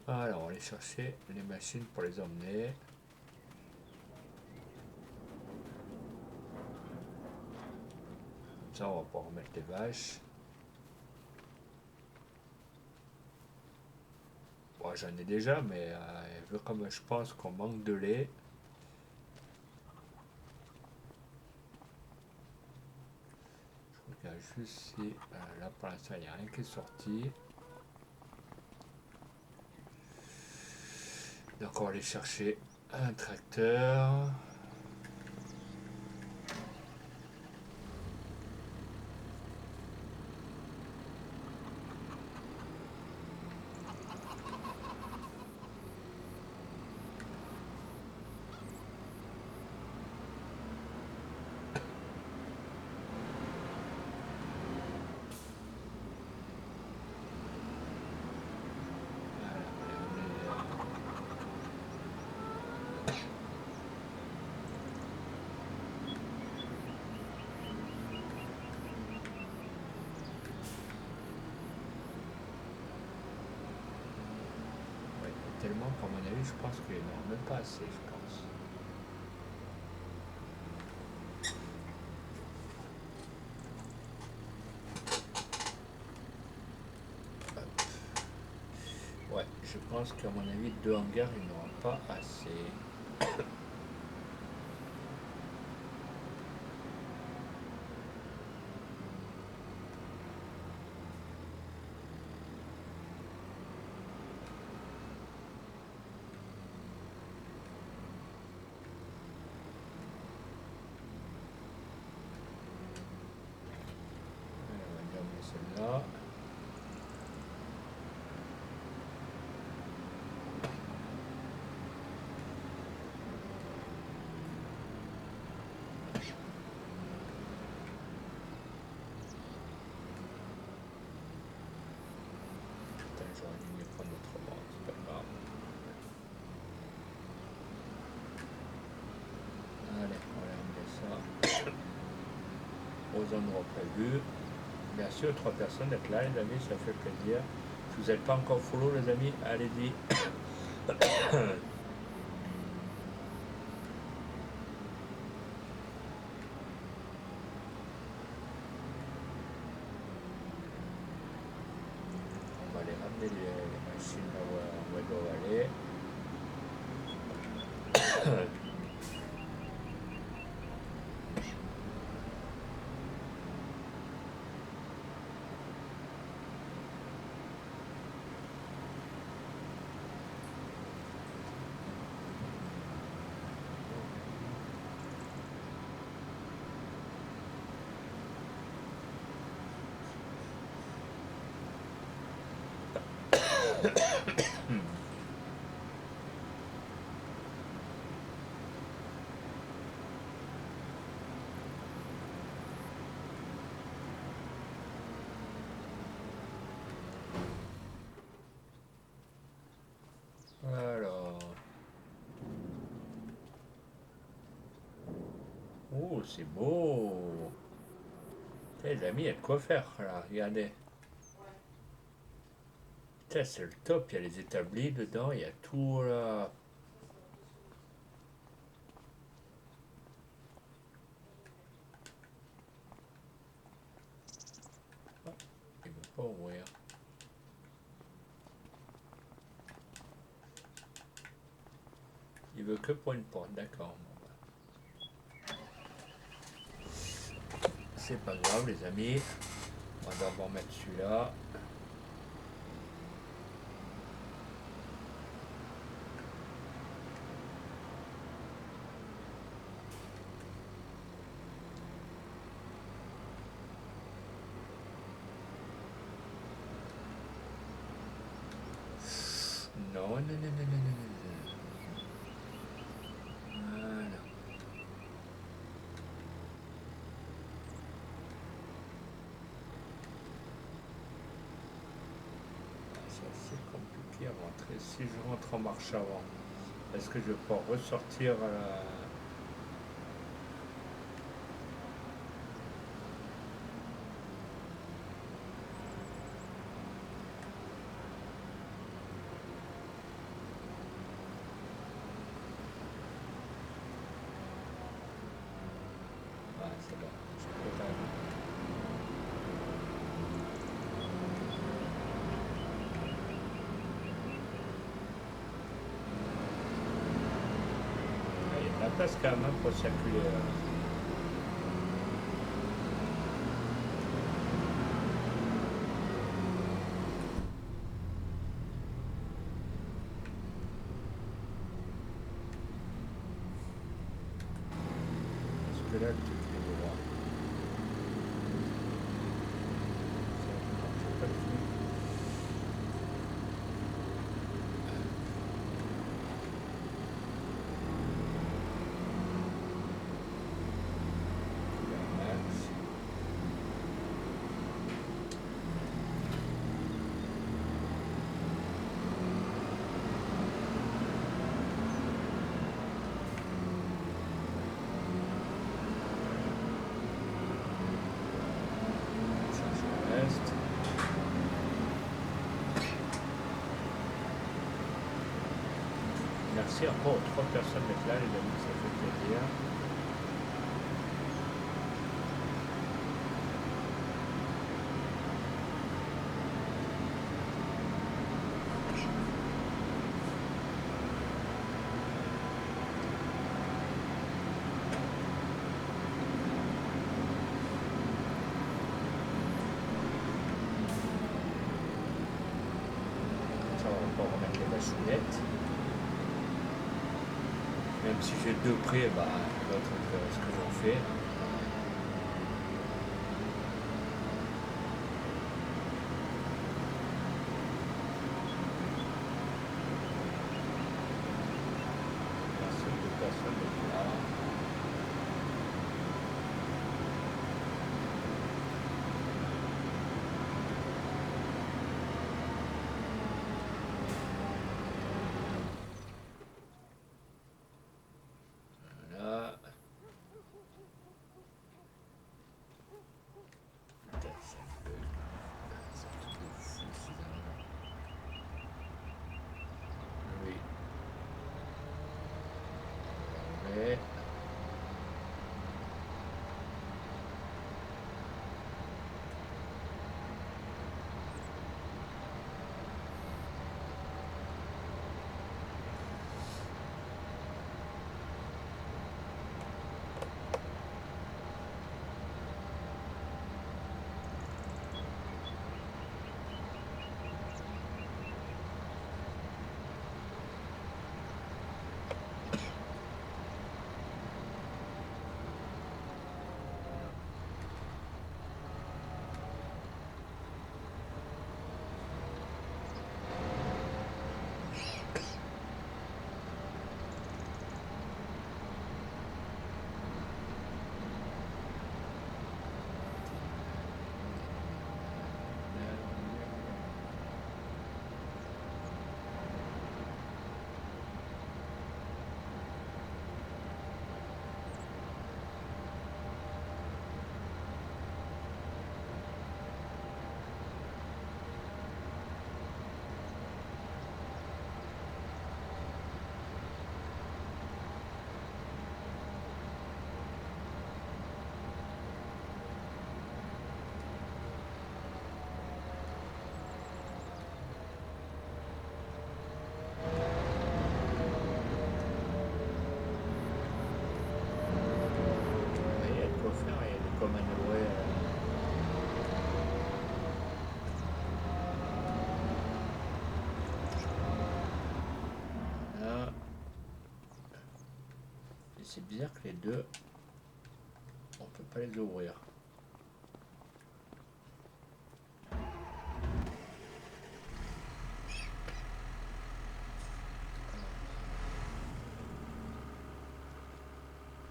Alors, on va aller chercher les machines pour les emmener. Comme ça, on va pouvoir remettre les vaches. Bon, j'en ai déjà, mais vu comme je pense qu'on manque de lait, je regarde juste si là pour l'instant il n'y a rien qui est sorti. Donc on va aller chercher un tracteur. tellement qu'à mon avis, je pense qu'il n'en a même pas assez, je pense. Ouais, je pense qu'à mon avis, 2 hangars, il n'aura pas assez. On va dire celle-là. J'aurais dû mieux prendre autrement, c'est pas grave. Allez, on va ramener ça aux endroits prévus. Bien sûr, 3 personnes êtes là, les amis, ça fait plaisir. Si vous n'êtes pas encore follow, les amis, allez-y. On va aller ramener les machines là où elles doivent aller. Alors. Oh, c'est beau. Les amis, il y a de quoi faire là, regardez. Putain, c'est le top, il y a les établis dedans, il y a tout là. Il veut pas ouvrir. Il veut que pour une porte, d'accord. C'est pas grave les amis. On va d'abord mettre celui-là. Non, non, non, non, non, non, non. Voilà. C'est assez compliqué à rentrer. Si je rentre en marche avant, est-ce que je vais pouvoir ressortir à la... Ah, c'est bon. Je peux pas. Ah, il y a de la place quand même hein, pour circuler. Parce que là, le truc est droit. C'est pas le flux. Max. merci encore aux 3 personnes d'être là, les amis, ça fait plaisir. Ça, on va remettre les bassounettes. Même si j'ai 2 prêts, bah, l'autre, ce que j'en fais. Merci aux 2 personnes d'être là. Voilà. Putain, ça bug. C'est un truc de fou, ces armes. Oui. Mais... Il y a de quoi faire, il y a de quoi manœuvrer. Voilà. Et c'est bizarre que les deux, on peut pas les ouvrir.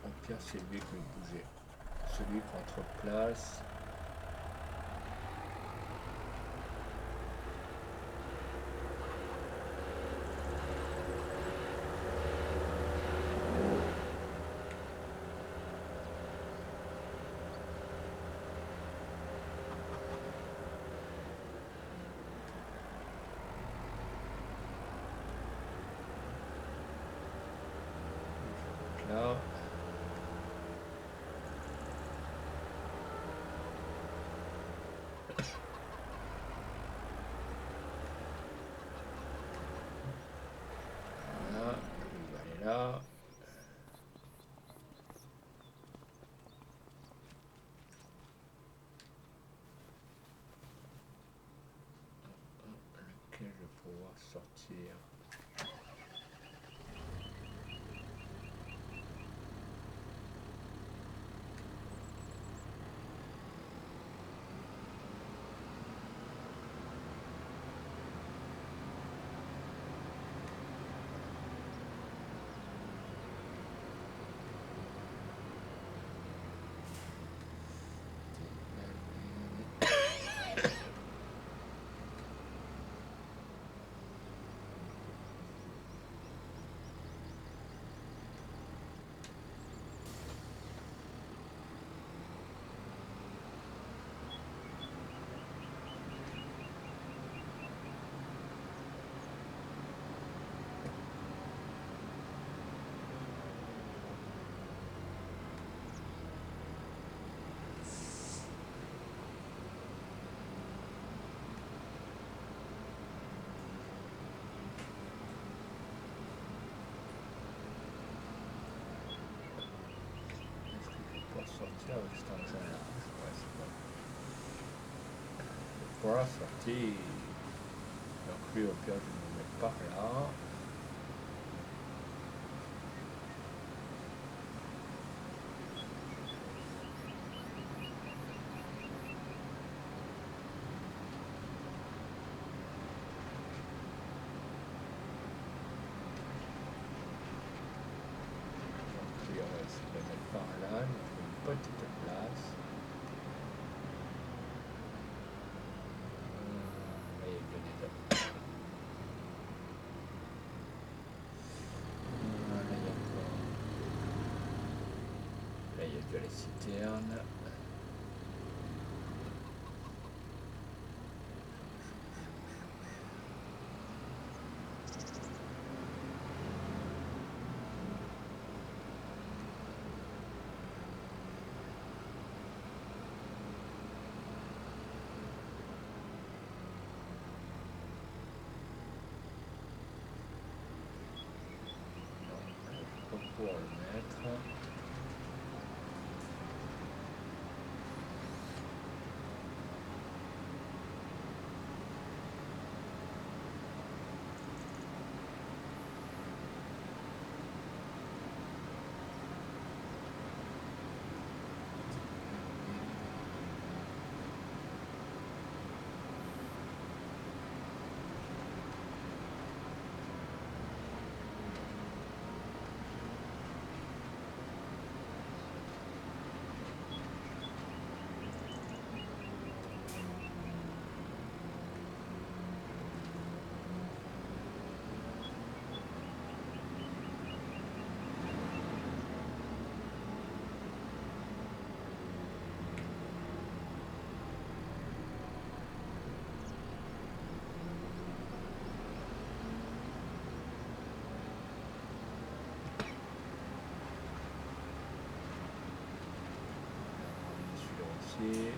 Au pire, c'est lui qui veut bouger. Celui qui prend trop de place. Là. Voilà, il va aller là. Lequel je vais pouvoir sortir. cet engin-là. Ouais, c'est bon. Pour la sortie, donc lui au pire je me mets par là. Donc lui on va essayer de le mettre par là, donc une petite place. Là il y a bien des dates. Là il y a quoi? Là il y a déjà les citernes. Pour pouvoir le mettre. Celui-là aussi.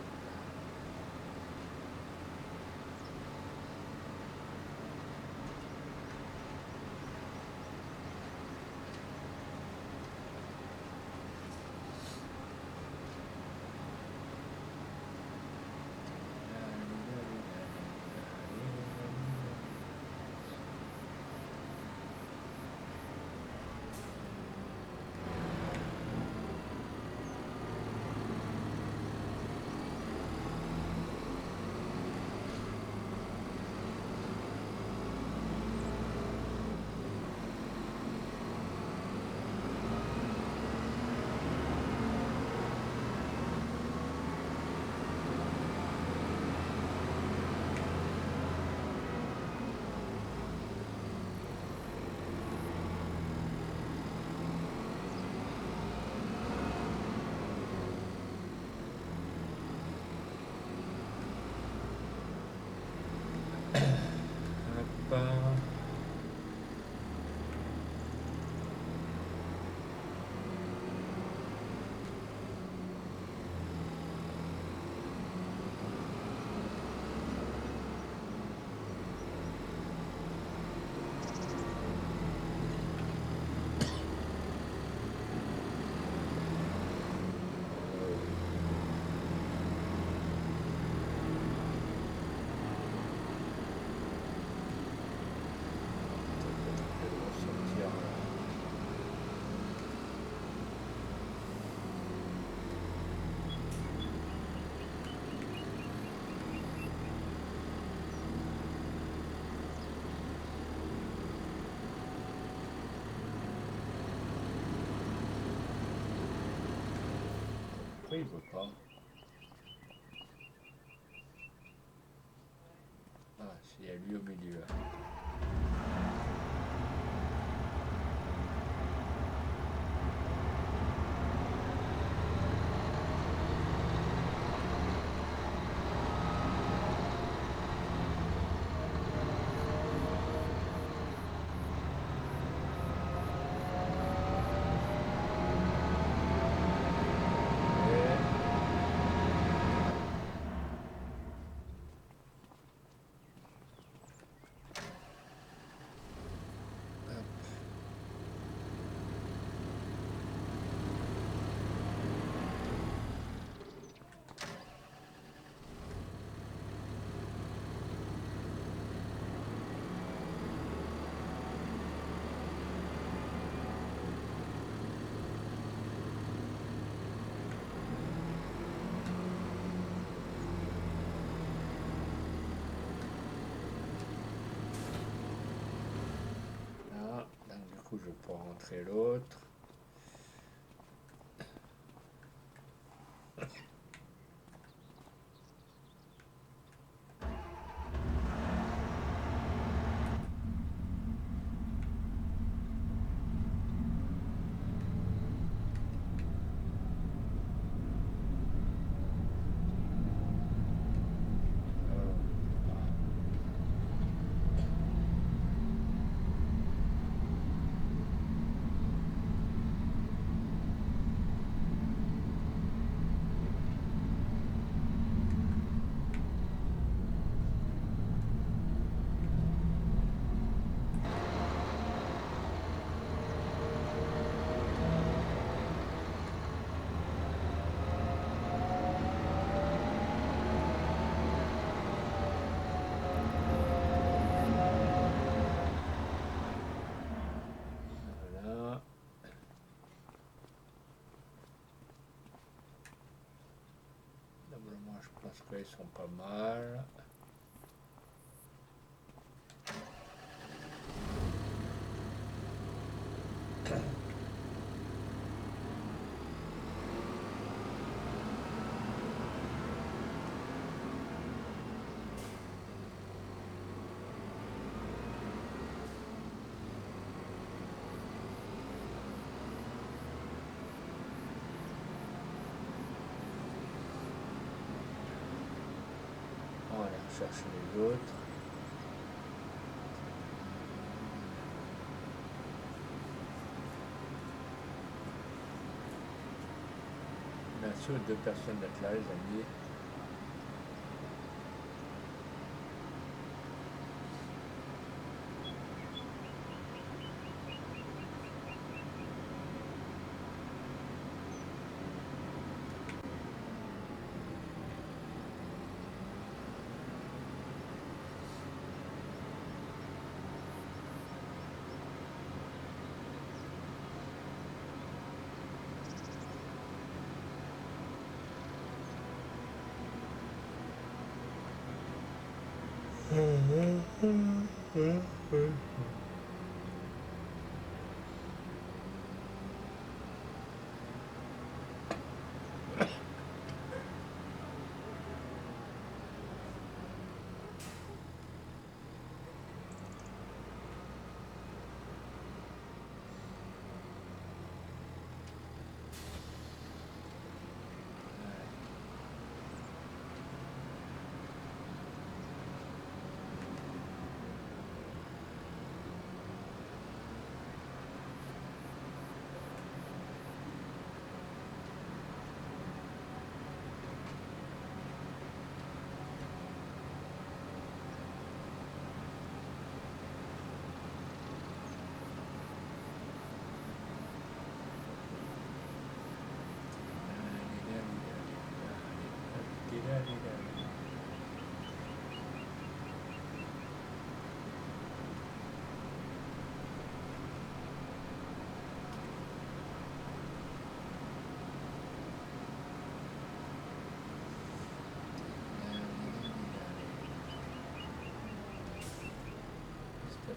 Hop. Pourquoi il veut pas? Ah, il y a lui au milieu. coup je peux rentrer l'autre. Voilà. Normalement, je pense qu'ils sont pas mal. On va aller chercher les autres. Merci aux 2 personnes d'être là, les amis.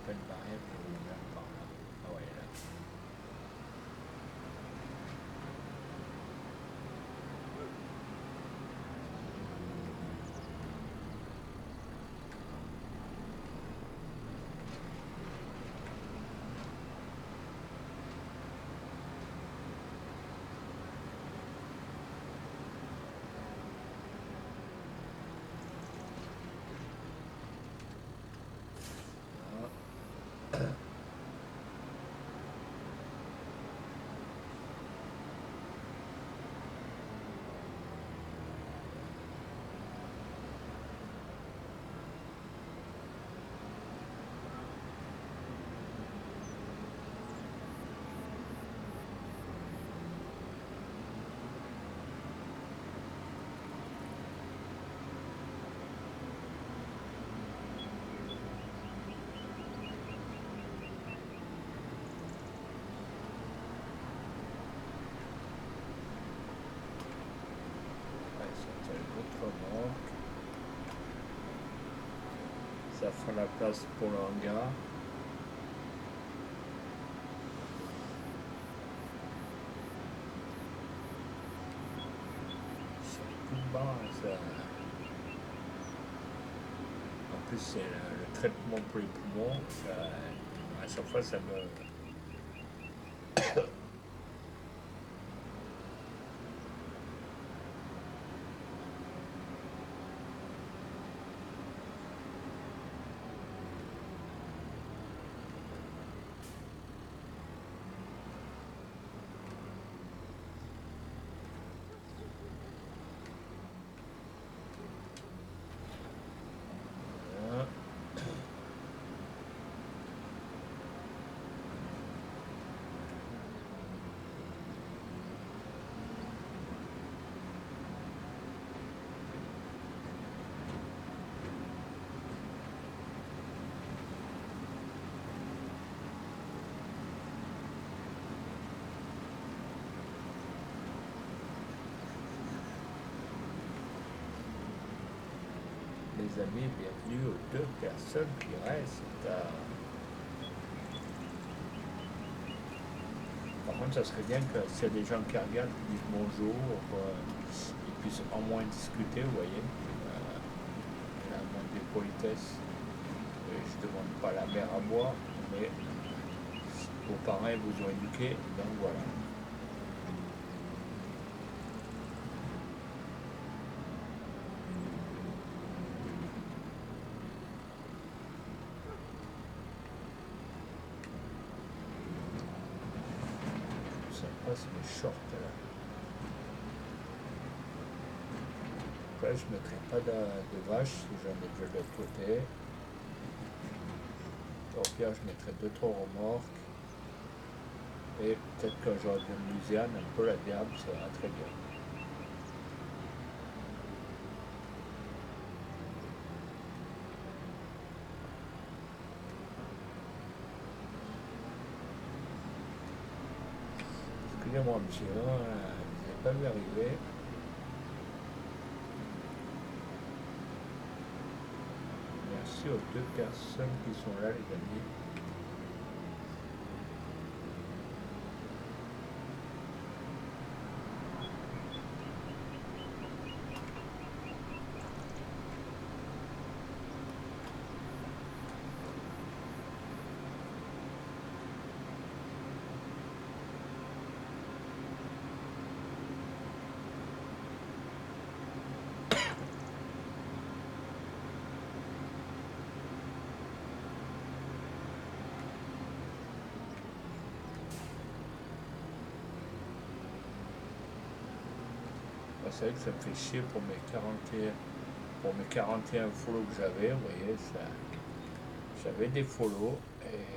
Pas une barrière pour ouvrir par là. Ah ouais, là. Ça fera la place pour le hangar. en plus c'est le traitement pour les poumons, à chaque fois ça me... Les amis, bienvenue aux 2 personnes qui restent. Par contre, ça serait bien que s'il y a des gens qui regardent, qui disent bonjour, ils puissent au moins discuter, vous voyez. La moindre des politesses. Je ne demande pas la mer à boire, mais vos parents vous ont éduqué, donc voilà. C'est mes shorts là. Après je ne mettrai pas de vache si j'en ai déjà de l'autre côté. Au pire je mettrai 2-3 remorques. Et peut-être que j'aurai de Louisiane, un peu la diable, ça va très bien. Excusez-moi monsieur, je n'ai pas vu arriver. Merci aux 2 personnes qui sont là les amis. C'est vrai que ça me fait chier pour mes 41 follow que j'avais, vous voyez, j'avais des follow et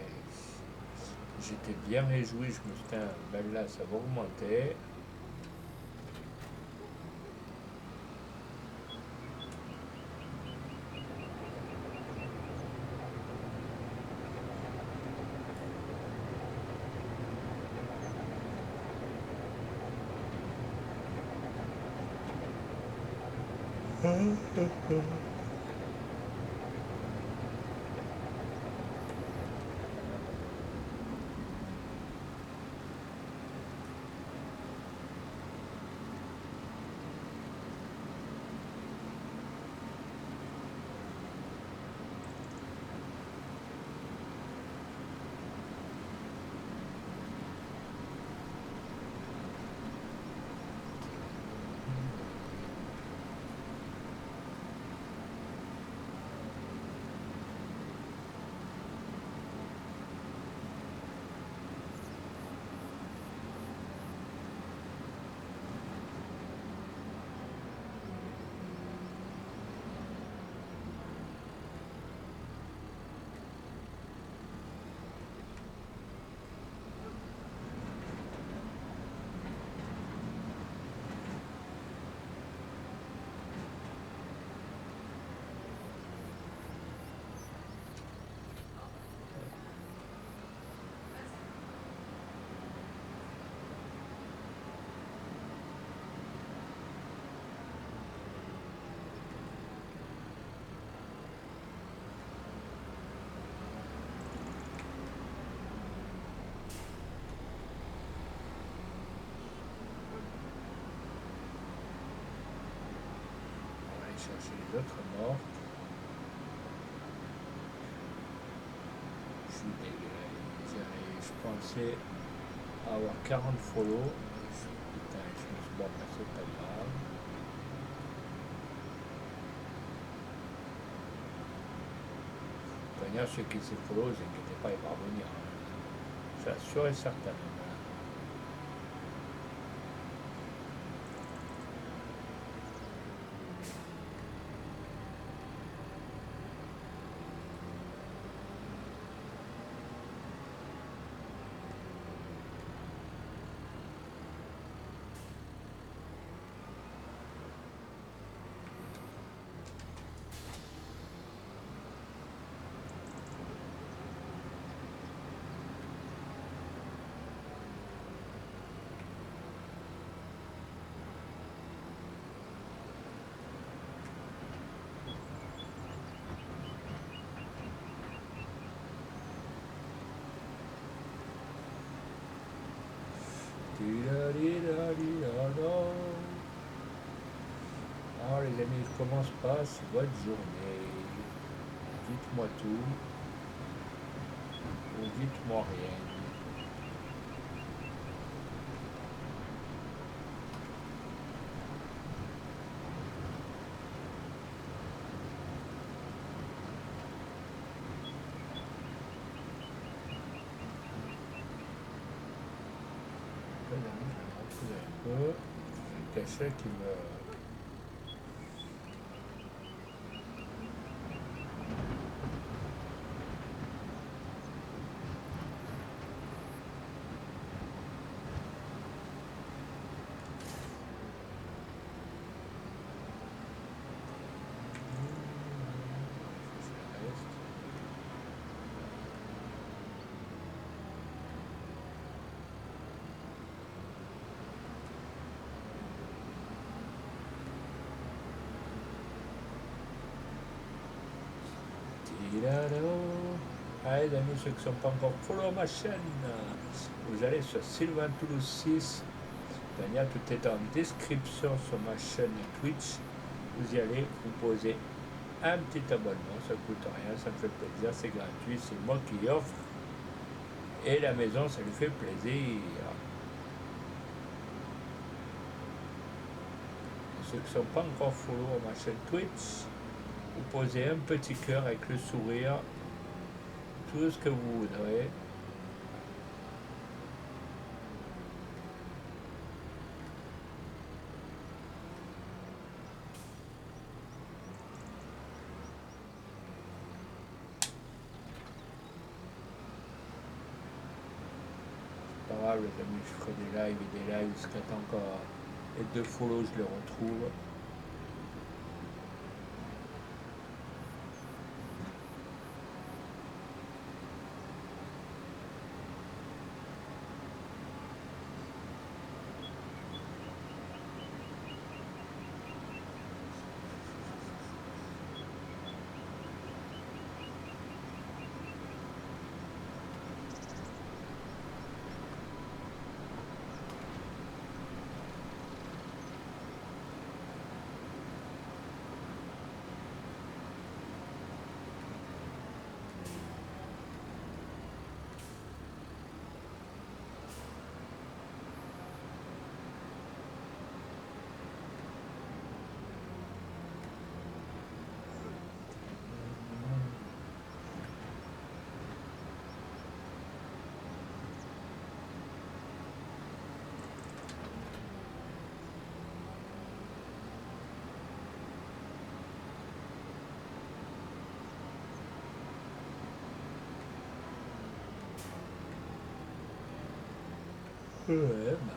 j'étais bien réjoui, je me suis dit, ben là ça va augmenter. chercher les autres morts. Je suis dégueulasse. Je pensais avoir 40 follow. Putain, je me suis bon, ben, c'est pas grave. D'ailleurs, ceux qui s'est follow, vous inquiétez pas, il va revenir. Ça, sûr et certain. Alors les amis, je commence pas, c'est votre journée. Dites-moi tout. Ou dites-moi rien. Les amis, je vais me retrouver un peu. J'ai quelqu'un qui me... Allez les amis, ceux qui ne sont pas encore follow ma chaîne, vous allez sur Sylvain Toulouse 6. Tout est en description sur ma chaîne Twitch. Vous y allez, vous posez un petit abonnement, ça ne coûte rien, ça me fait plaisir, c'est gratuit, c'est moi qui offre. Et la maison, ça lui fait plaisir. Ceux qui ne sont pas encore follow à ma chaîne Twitch, vous posez un petit cœur avec le sourire, tout ce que vous voudrez. C'est pas grave les amis, je ferai des lives et des lives jusqu'à temps encore les 2 follow je les retrouve. Ouais, bah.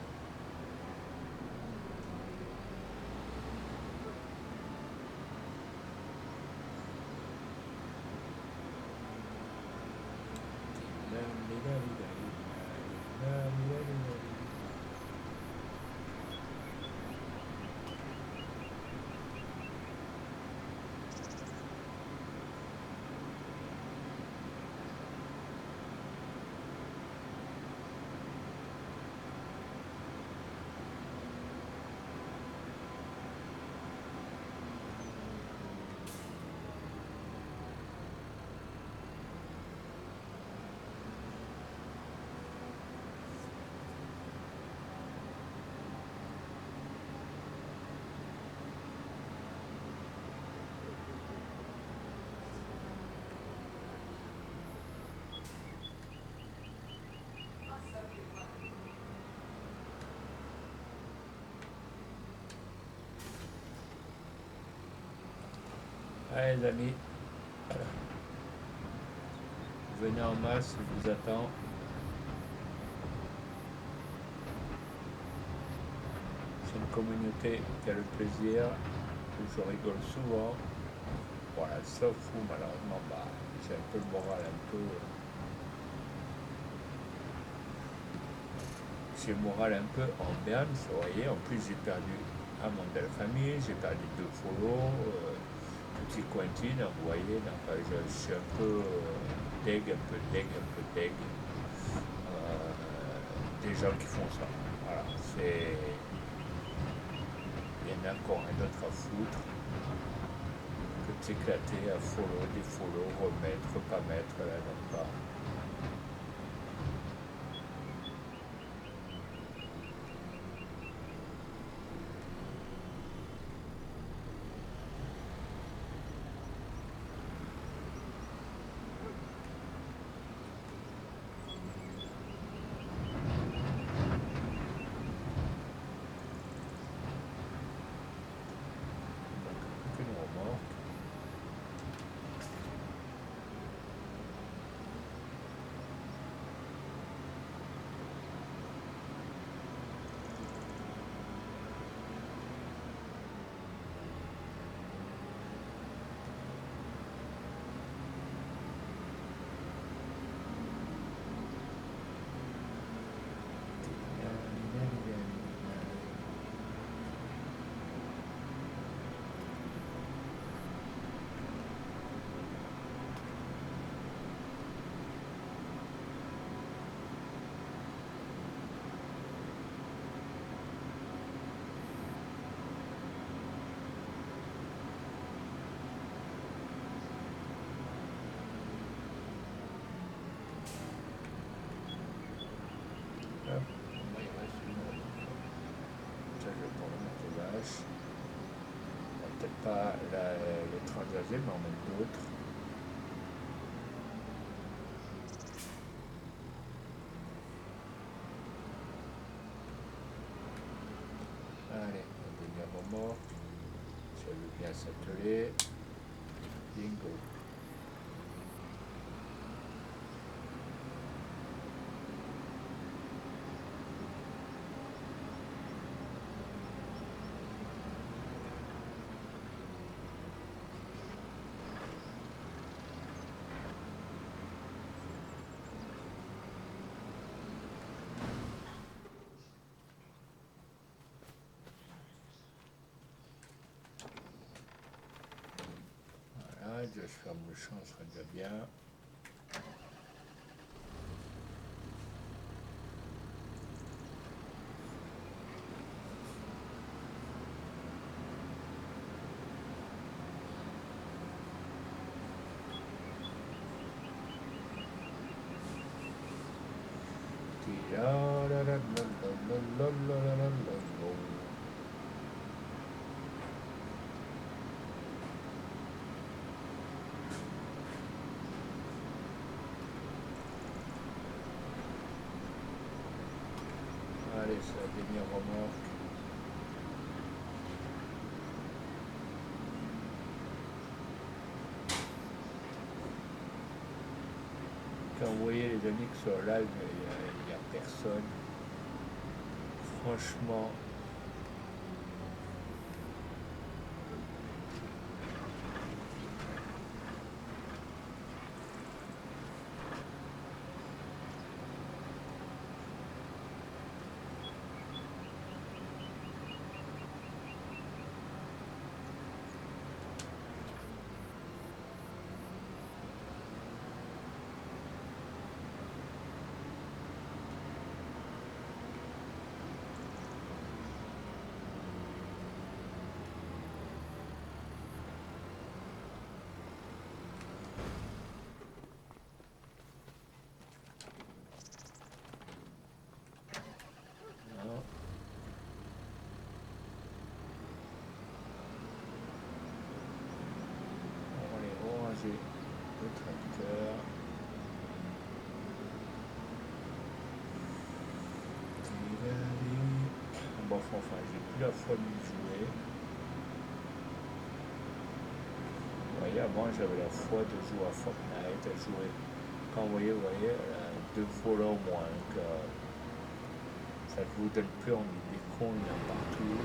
Allez les amis, venez en masse, je vous attends. C'est une communauté qui a le plaisir, où je rigole souvent. Voilà, sauf vous malheureusement, j'ai un peu le moral j'ai le moral un peu en berne, vous voyez. En plus j'ai perdu un membre de la famille, j'ai perdu 2 follow, petit Quentin, vous voyez, donc, je suis un peu deg, un peu deg, un peu deg. Des gens qui font ça. Voilà, il y en a encore un autre à foutre que de s'éclater à follow, défollow, remettre, pas mettre, là, donc pas. Aucune remorque. Hop, moi, il reste une remorque. Ça, je vais prendre le motovage. Peut-être pas le transasé, mais en même d'autres. Allez, la dernière remorque. Si elle veut bien s'atteler. Bingo. Voilà, je ferme le champ, ça sera déjà bien. Allez, c'est la dernière remorque. Quand vous voyez les amis que sur live, il n'y a personne. Franchement, non. On va les ranger le tracteur. Bon, enfin, j'ai plus la foi de jouer. Vous voyez, avant j'avais la foi de jouer à Fortnite, à jouer. Quand vous voyez, deux volets au moins, que ça ne vous donne plus envie des cons, il y en a partout.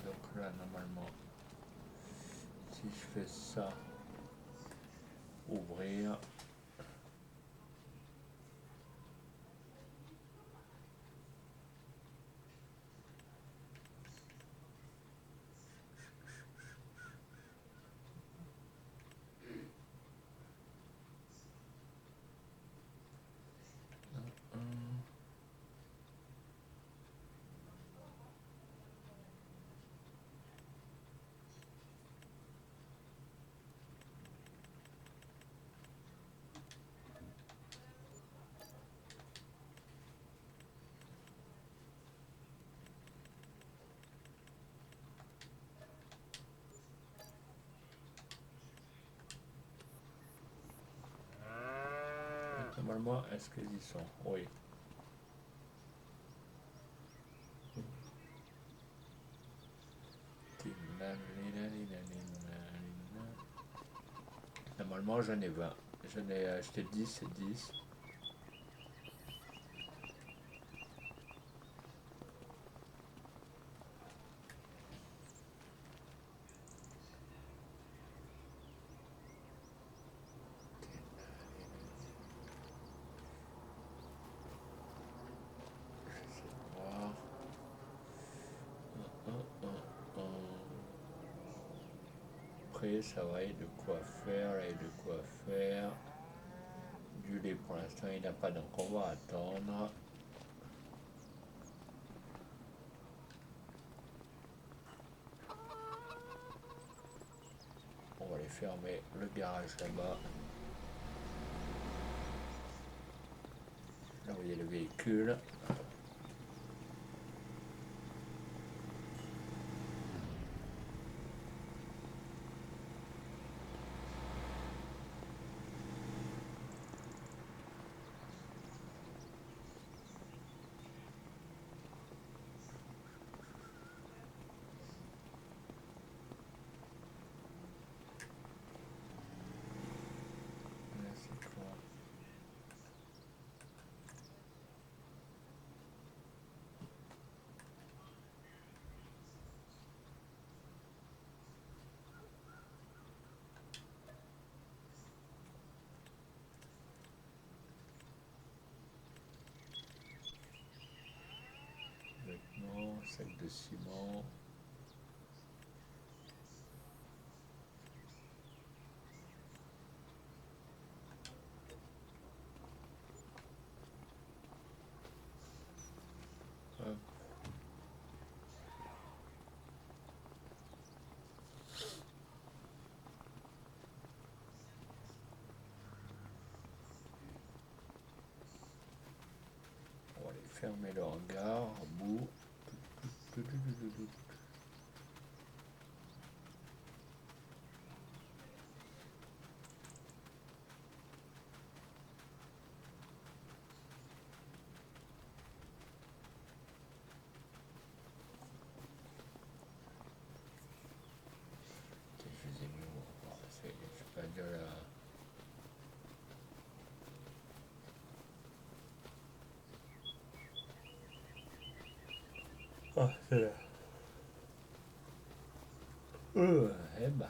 Donc là, normalement, si je fais ça, ouvrir, normalement, est-ce qu'ils y sont? Oui. Normalement, j'en ai 20. J'en ai acheté 10 et 10. Après, ça va, et de quoi faire, et de quoi faire. Du lait, pour l'instant, il n'y en a pas, donc on va attendre. On va aller fermer le garage là-bas. Là où il y a le véhicule. Là, c'est quoi? Vêtements, sac de ciment. Hop. On va aller fermer le hangar, en bout. Je les ai mis où? Je sais pas dire là. Ah, c'est là. Eh ben.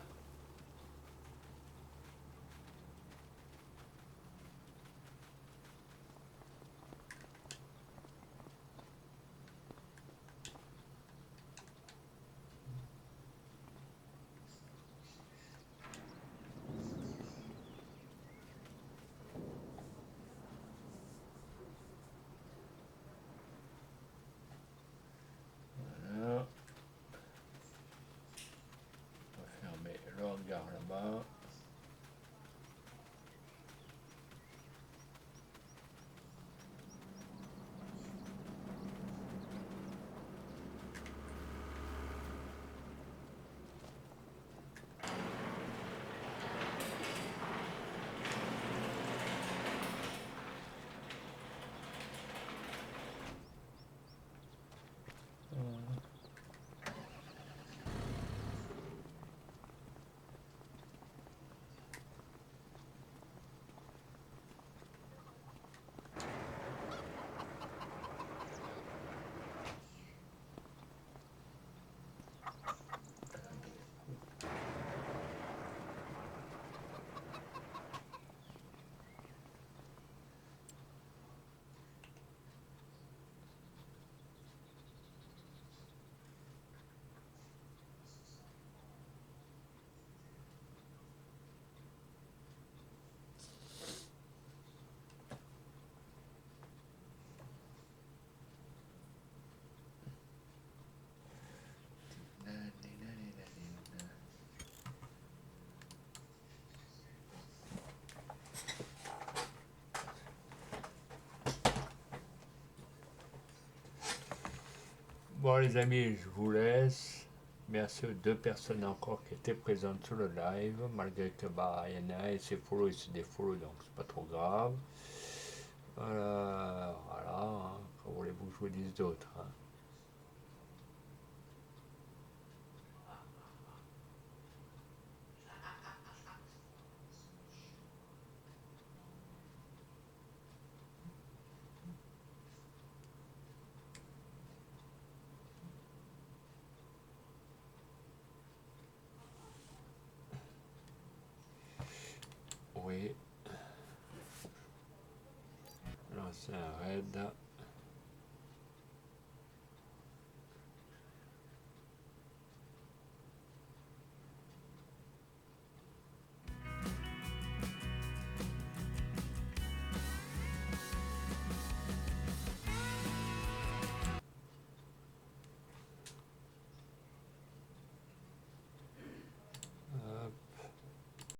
Voilà. On va fermer par là-bas. Bon les amis, je vous laisse. Merci aux 2 personnes encore qui étaient présentes sur le live, malgré que bah il y en a et c'est follow et c'est des follow, donc c'est pas trop grave. Voilà, hein. Comment voulez-vous que je vous dise d'autre, hein. Oui. Lancer un raid.